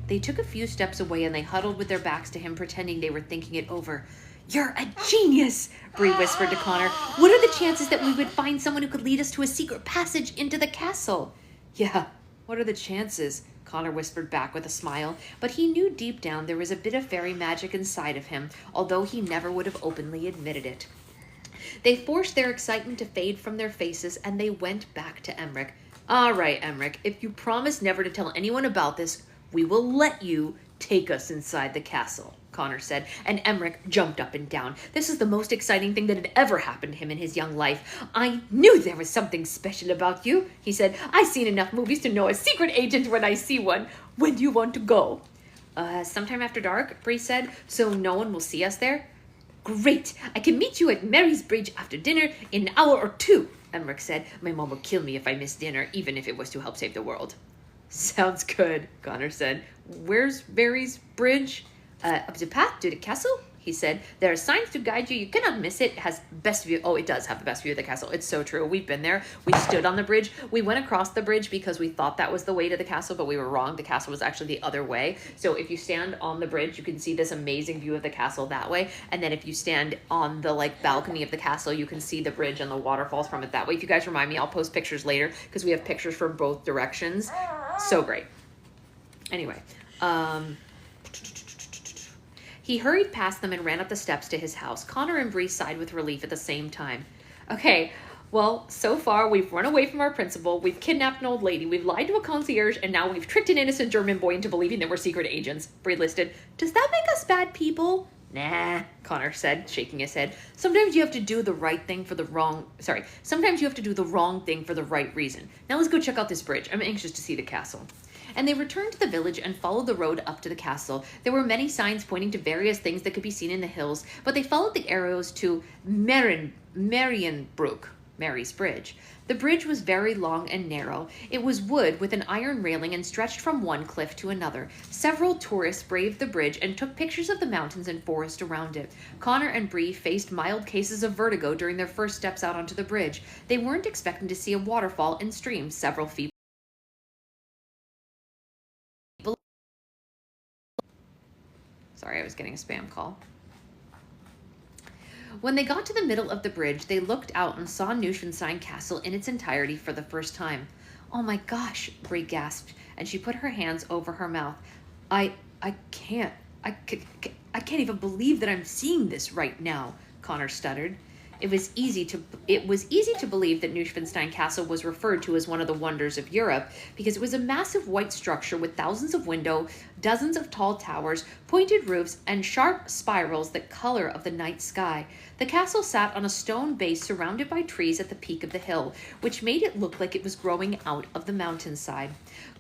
They took a few steps away and they huddled with their backs to him, pretending they were thinking it over. You're a genius, Bree whispered to Connor. What are the chances that we would find someone who could lead us to a secret passage into the castle? Yeah, what are the chances? Connor whispered back with a smile, but he knew deep down there was a bit of fairy magic inside of him, although he never would have openly admitted it. They forced their excitement to fade from their faces, and they went back to Emmerich. All right, Emmerich, if you promise never to tell anyone about this, we will let you take us inside the castle, Connor said, and Emmerich jumped up and down. This is the most exciting thing that had ever happened to him in his young life. I knew there was something special about you, he said. I've seen enough movies to know a secret agent when I see one. When do you want to go? Sometime after dark, Bree said, so no one will see us there. Great! I can meet you at Mary's Bridge after dinner in an hour or two, Emmerich said. My mom will kill me if I miss dinner, even if it was to help save the world. Sounds good, Connor said. Where's Mary's Bridge? Up the path to the castle, he said. There are signs to guide you. You cannot miss it. It has best view. Oh, it does have the best view of the castle. It's so true. We've been there. We stood on the bridge. We went across the bridge because we thought that was the way to the castle, but we were wrong. The castle was actually the other way. So if you stand on the bridge, you can see this amazing view of the castle that way. And then if you stand on the balcony of the castle, you can see the bridge and the waterfalls from it that way. If you guys remind me, I'll post pictures later because we have pictures from both directions. So great. Anyway, he hurried past them and ran up the steps to his house. Connor and Bree sighed with relief at the same time. Okay, well, so far we've run away from our principal, we've kidnapped an old lady, we've lied to a concierge, and now we've tricked an innocent German boy into believing that we're secret agents, Bree listed. Does that make us bad people? Nah, Connor said, shaking his head. Sometimes you have to do the right thing for the wrong... Sometimes you have to do the wrong thing for the right reason. Now let's go check out this bridge. I'm anxious to see the castle. And they returned to the village and followed the road up to the castle. There were many signs pointing to various things that could be seen in the hills, but they followed the arrows to Marienbrook, Mary's Bridge. The bridge was very long and narrow. It was wood with an iron railing and stretched from one cliff to another. Several tourists braved the bridge and took pictures of the mountains and forest around it. Connor and Bree faced mild cases of vertigo during their first steps out onto the bridge. They weren't expecting to see a waterfall and stream several feet. Sorry, I was getting a spam call. When they got to the middle of the bridge, they looked out and saw Neuschwanstein Castle in its entirety for the first time. Oh my gosh, Bree gasped, and she put her hands over her mouth. I can't even believe that I'm seeing this right now, Connor stuttered. It was easy to believe that Neuschwanstein Castle was referred to as one of the wonders of Europe because it was a massive white structure with thousands of windows, dozens of tall towers, pointed roofs, and sharp spirals the color of the night sky. The castle sat on a stone base surrounded by trees at the peak of the hill, which made it look like it was growing out of the mountainside.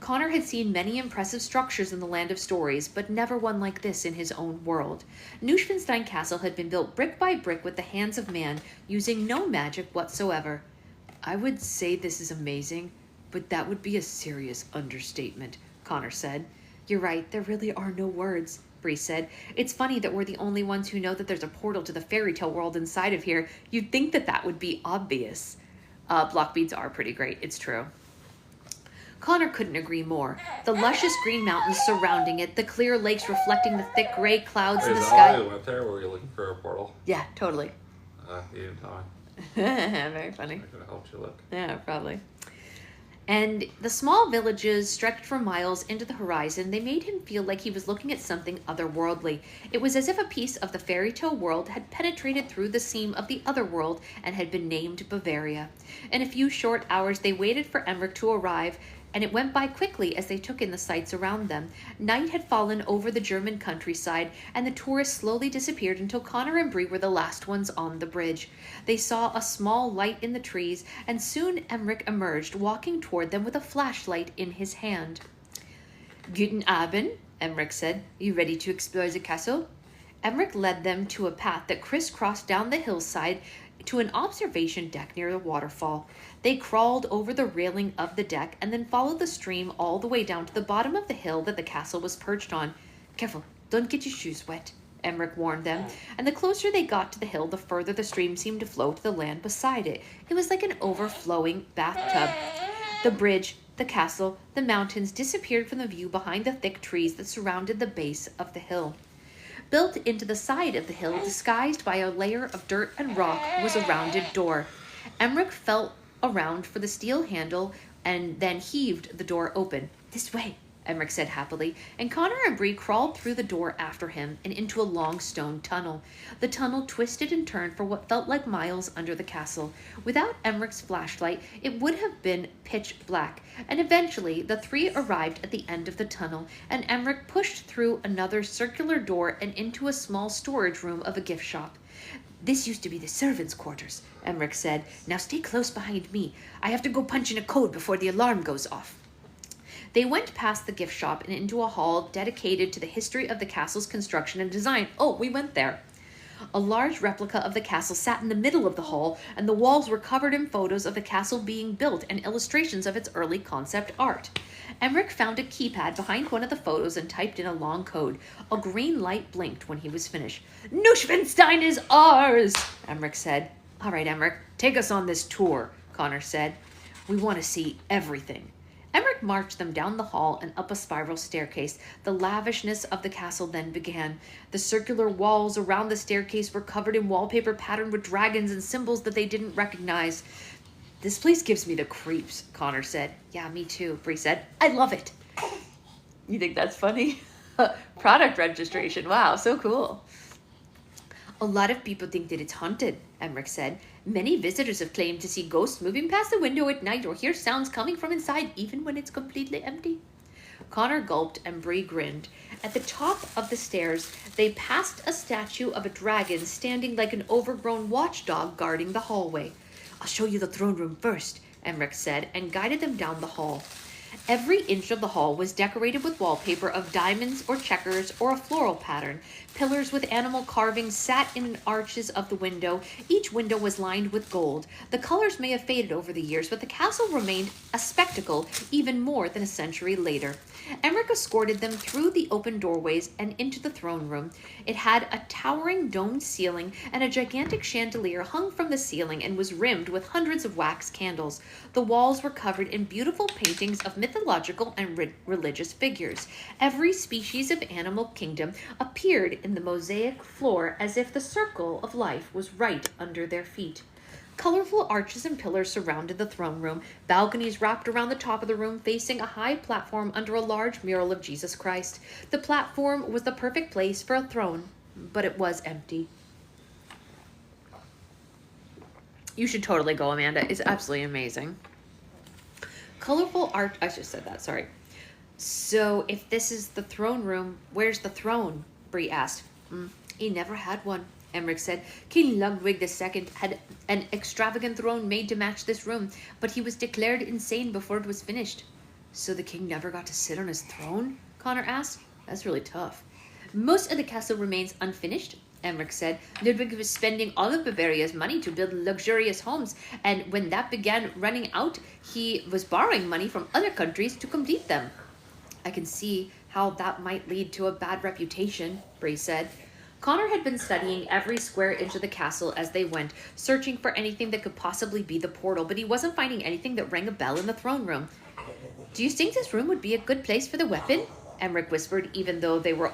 Connor had seen many impressive structures in the land of stories, but never one like this in his own world. Neuschwanstein Castle had been built brick by brick with the hands of man, using no magic whatsoever. I would say this is amazing, but that would be a serious understatement, Connor said. You're right, there really are no words, Bree said. It's funny that we're the only ones who know that there's a portal to the fairy tale world inside of here. You'd think that that would be obvious. Block beads are pretty great, it's true. Connor couldn't agree more. The luscious green mountains surrounding it, the clear lakes reflecting the thick gray clouds in the sky. Is that why you went there? Were you looking for a portal? Yeah, totally. You didn't tell me. Very funny. I could have helped you look. Yeah, probably. And the small villages stretched for miles into the horizon. They made him feel like he was looking at something otherworldly. It was as if a piece of the fairy tale world had penetrated through the seam of the other world and had been named Bavaria. In a few short hours, they waited for Emmerich to arrive, and it went by quickly as they took in the sights around them. Night had fallen over the German countryside, and the tourists slowly disappeared until Connor and Bree were the last ones on the bridge. They saw a small light in the trees, and soon Emmerich emerged, walking toward them with a flashlight in his hand. Guten Abend, Emmerich said. You ready to explore the castle? Emmerich led them to a path that crisscrossed down the hillside to an observation deck near the waterfall. They crawled over the railing of the deck and then followed the stream all the way down to the bottom of the hill that the castle was perched on. Careful, don't get your shoes wet, Emmerich warned them, and the closer they got to the hill, the further the stream seemed to flow to the land beside it. It was like an overflowing bathtub. The bridge, the castle, the mountains disappeared from the view behind the thick trees that surrounded the base of the hill. Built into the side of the hill, disguised by a layer of dirt and rock, was a rounded door. Emmerich felt around for the steel handle and then heaved the door open. "This way," Emmerich said happily, and Connor and Bree crawled through the door after him and into a long stone tunnel. The tunnel twisted and turned for what felt like miles under the castle. Without Emmerich's flashlight, it would have been pitch black, and eventually the three arrived at the end of the tunnel, and Emmerich pushed through another circular door and into a small storage room of a gift shop. "This used to be the servants' quarters," Emmerich said. "Now stay close behind me. I have to go punch in a code before the alarm goes off." They went past the gift shop and into a hall dedicated to the history of the castle's construction and design. Oh, we went there. A large replica of the castle sat in the middle of the hall, and the walls were covered in photos of the castle being built and illustrations of its early concept art. Emmerich found a keypad behind one of the photos and typed in a long code. A green light blinked when he was finished. "Neuschwanstein is ours," Emmerich said. "All right, Emmerich, take us on this tour," Connor said. "We want to see everything." Emmerich marched them down the hall and up a spiral staircase. The lavishness of the castle then began. The circular walls around the staircase were covered in wallpaper patterned with dragons and symbols that they didn't recognize. "This place gives me the creeps," Connor said. "Yeah, me too," Bree said. "I love it." You think that's funny? Product registration. Wow, so cool. "A lot of people think that it's haunted," Emmerich said. "Many visitors have claimed to see ghosts moving past the window at night or hear sounds coming from inside even when it's completely empty." Connor gulped and Bree grinned. At the top of the stairs, they passed a statue of a dragon standing like an overgrown watchdog guarding the hallway. "I'll show you the throne room first," Emmerich said, and guided them down the hall. Every inch of the hall was decorated with wallpaper of diamonds or checkers or a floral pattern. Pillars with animal carvings sat in arches of the window. Each window was lined with gold. The colors may have faded over the years, but the castle remained a spectacle even more than a century later. Emmerich escorted them through the open doorways and into the throne room. It had a towering domed ceiling, and a gigantic chandelier hung from the ceiling and was rimmed with hundreds of wax candles. The walls were covered in beautiful paintings of mythological and religious figures. Every species of animal kingdom appeared in the mosaic floor as if the circle of life was right under their feet. Colorful arches and pillars surrounded the throne room. Balconies wrapped around the top of the room, facing a high platform under a large mural of Jesus Christ. The platform was the perfect place for a throne, but it was empty. You should totally go, Amanda. It's absolutely amazing. Colorful art. I just said that, sorry. "So if this is the throne room, where's the throne?" Bree asked. He never had one," Emmerich said. "King Ludwig II had an extravagant throne made to match this room, but he was declared insane before it was finished." "So the king never got to sit on his throne?" Connor asked. "That's really tough." "Most of the castle remains unfinished," Emmerich said. "Ludwig was spending all of Bavaria's money to build luxurious homes, and when that began running out, he was borrowing money from other countries to complete them." "I can see how that might lead to a bad reputation," Bree said. Connor had been studying every square inch of the castle as they went, searching for anything that could possibly be the portal, but he wasn't finding anything that rang a bell in the throne room. "Do you think this room would be a good place for the weapon?" Emmerich whispered, even though they were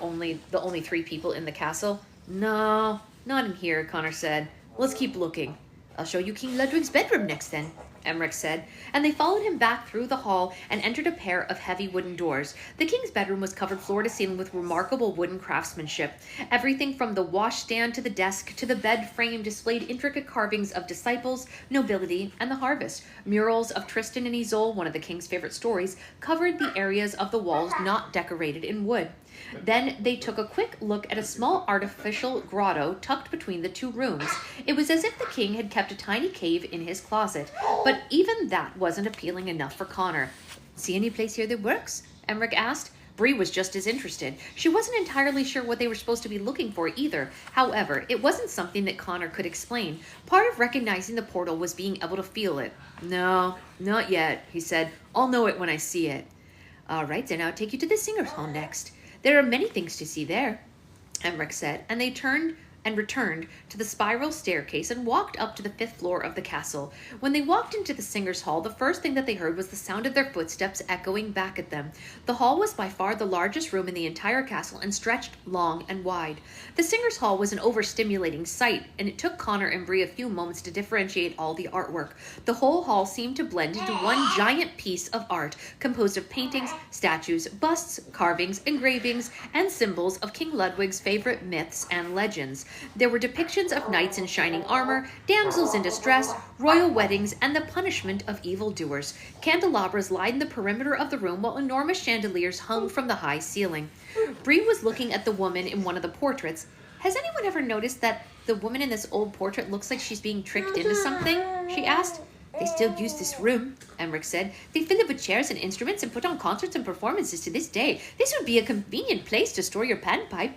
the only three people in the castle. "No, not in here," Connor said. "Let's keep looking." "I'll show you King Ludwig's bedroom next then," Emmerich said, and they followed him back through the hall and entered a pair of heavy wooden doors. The king's bedroom was covered floor to ceiling with remarkable wooden craftsmanship. Everything from the washstand to the desk to the bed frame displayed intricate carvings of disciples, nobility, and the harvest. Murals of Tristan and Isolde, one of the king's favorite stories, covered the areas of the walls not decorated in wood. Then they took a quick look at a small artificial grotto tucked between the two rooms. It was as if the king had kept a tiny cave in his closet, but even that wasn't appealing enough for Connor. "See any place here that works?" Emmerich asked. Bree was just as interested. She wasn't entirely sure what they were supposed to be looking for either. However, it wasn't something that Connor could explain. Part of recognizing the portal was being able to feel it. "No, not yet," he said. "I'll know it when I see it." "All right, then I'll take you to the Singer's Hall next. There are many things to see there." Emmerich said, and they turned and returned to the spiral staircase and walked up to the 5th floor of the castle. When they walked into the singers' hall, the first thing that they heard was the sound of their footsteps echoing back at them. The hall was by far the largest room in the entire castle and stretched long and wide. The singers' hall was an overstimulating sight, and it took Connor and Bree a few moments to differentiate all the artwork. The whole hall seemed to blend into one giant piece of art, composed of paintings, statues, busts, carvings, engravings, and symbols of King Ludwig's favorite myths and legends. There were depictions of knights in shining armor, damsels in distress, royal weddings, and the punishment of evildoers. Candelabras lined the perimeter of the room, while enormous chandeliers hung from the high ceiling. Bree was looking at the woman in one of the portraits. Has anyone ever noticed that the woman in this old portrait looks like she's being tricked into something? She asked. They still use this room, Emmerich said. They fill it with chairs and instruments and put on concerts and performances to this day. This would be a convenient place to store your panpipe.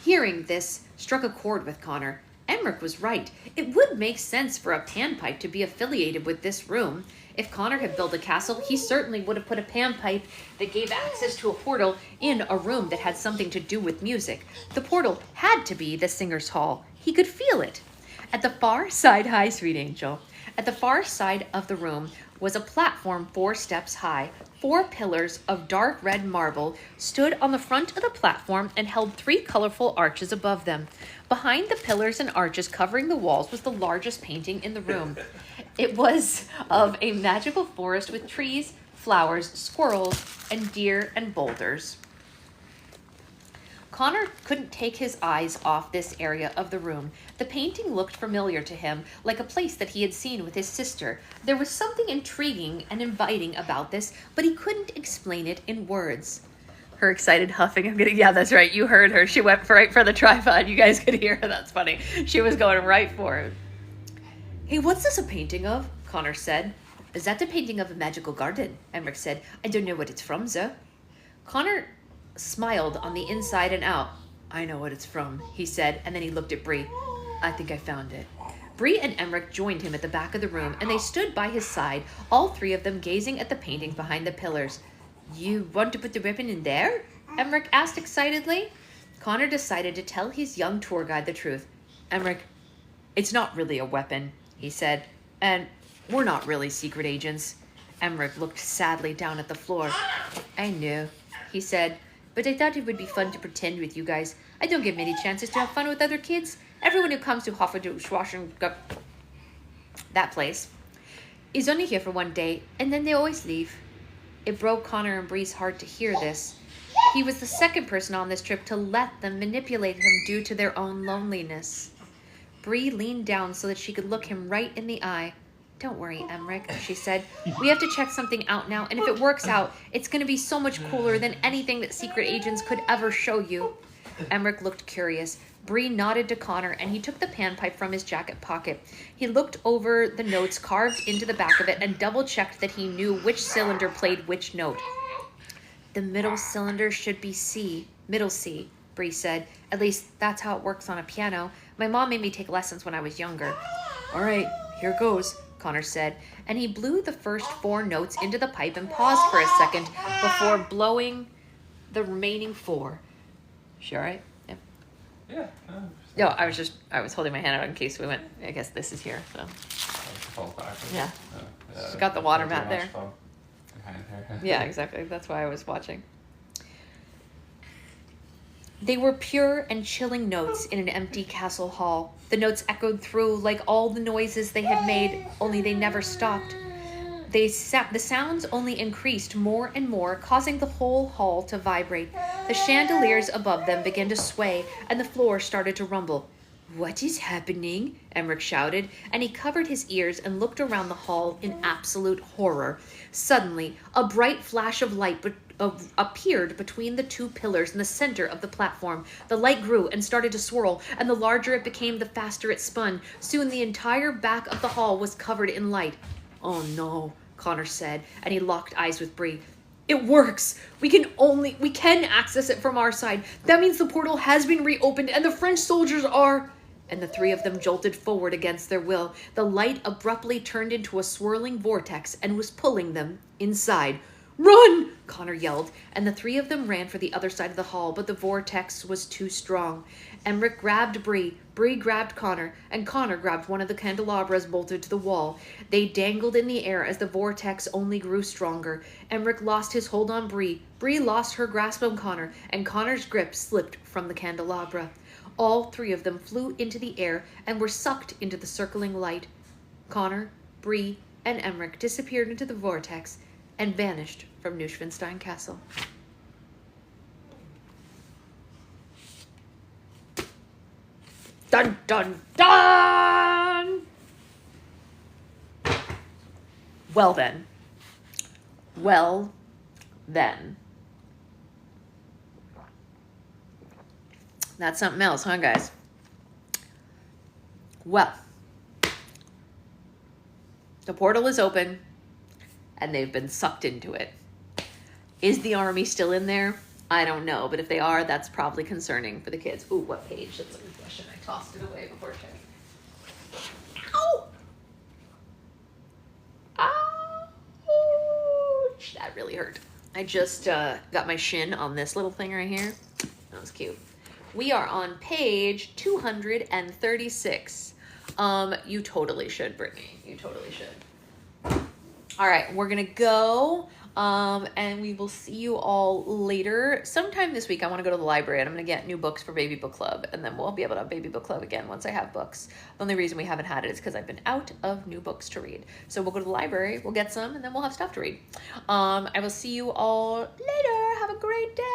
Hearing this struck a chord with Connor. Emmerich was right. It would make sense for a panpipe to be affiliated with this room. If Connor had built a castle, he certainly would have put a panpipe that gave access to a portal in a room that had something to do with music. The portal had to be the singer's hall. He could feel it. At the far side, hi, sweet angel. At the far side of the room was a platform 4 steps high. 4 pillars of dark red marble stood on the front of the platform and held 3 colorful arches above them. Behind the pillars and arches covering the walls was the largest painting in the room. It was of a magical forest with trees, flowers, squirrels, and deer and boulders. Connor couldn't take his eyes off this area of the room. The painting looked familiar to him, like a place that he had seen with his sister. There was something intriguing and inviting about this, but he couldn't explain it in words. Her excited huffing. Yeah, that's right. You heard her. She went right for the tripod. You guys could hear her. That's funny. She was going right for it. Hey, what's this a painting of? Connor said. Is that a painting of a magical garden? Emmerich said. I don't know what it's from, sir. Connor smiled on the inside and out. I know what it's from, he said, and then he looked at Bree. I think I found it. Bree and Emmerich joined him at the back of the room, and they stood by his side, all 3 of them gazing at the paintings behind the pillars. You want to put the weapon in there? Emmerich asked excitedly. Connor decided to tell his young tour guide the truth. Emmerich, it's not really a weapon, he said, and we're not really secret agents. Emmerich looked sadly down at the floor. I know, he said, but I thought it would be fun to pretend with you guys. I don't get many chances to have fun with other kids. Everyone who comes to that place is only here for one day, and then they always leave. It broke Connor and Bree's heart to hear this. He was the second person on this trip to let them manipulate him due to their own loneliness. Bree leaned down so that she could look him right in the eye. Don't worry, Emmerich, she said. We have to check something out now, and if it works out, it's going to be so much cooler than anything that secret agents could ever show you. Emmerich looked curious. Bree nodded to Connor, and he took the panpipe from his jacket pocket. He looked over the notes carved into the back of it and double-checked that he knew which cylinder played which note. The middle cylinder should be C, middle C, Bree said. At least that's how it works on a piano. My mom made me take lessons when I was younger. All right, here goes, Connor said, and he blew the first 4 notes into the pipe and paused for a second before blowing the remaining 4. She all right? Yeah. Yeah. No, I was holding my hand out in case we went. I guess this is here. So yeah. She's got the water mat there. Yeah, exactly. That's why I was watching. They were pure and chilling notes in an empty castle hall. The notes echoed through like all the noises they had made, only they never stopped. The sounds only increased more and more, causing the whole hall to vibrate. The chandeliers above them began to sway, and the floor started to rumble. What is happening? Emmerich shouted, and he covered his ears and looked around the hall in absolute horror. Suddenly, a bright flash of light appeared between the 2 pillars in the center of the platform. The light grew and started to swirl, and the larger it became, the faster it spun. Soon the entire back of the hall was covered in light. Oh no, Connor said, and he locked eyes with Bree. It works! We can access it from our side. That means the portal has been reopened and the French soldiers are... And the 3 of them jolted forward against their will. The light abruptly turned into a swirling vortex and was pulling them inside. Run! Connor yelled, and the three of them ran for the other side of the hall, but the vortex was too strong. Emmerich grabbed Bree, Bree grabbed Connor, and Connor grabbed one of the candelabras bolted to the wall. They dangled in the air as the vortex only grew stronger. Emmerich lost his hold on Bree, Bree lost her grasp on Connor, and Connor's grip slipped from the candelabra. All three of them flew into the air and were sucked into the circling light. Connor, Bree, and Emmerich disappeared into the vortex and vanished from Neuschwanstein Castle. Dun, dun, dun! Well then. Well then. That's something else, huh, guys? Well. The portal is open, and they've been sucked into it. Is the army still in there? I don't know, but if they are, that's probably concerning for the kids. Ooh, what page? That's a good question. I tossed it away before checking. Ow! Ouch! That really hurt. I just got my shin on this little thing right here. That was cute. We are on page 236. You totally should, Brittany. You totally should. All right, we're gonna go, and we will see you all later. Sometime this week, I want to go to the library, and I'm gonna get new books for Baby Book Club, and then we'll be able to have Baby Book Club again once I have books. The only reason we haven't had it is because I've been out of new books to read. So we'll go to the library, we'll get some, and then we'll have stuff to read. I will see you all later. Have a great day.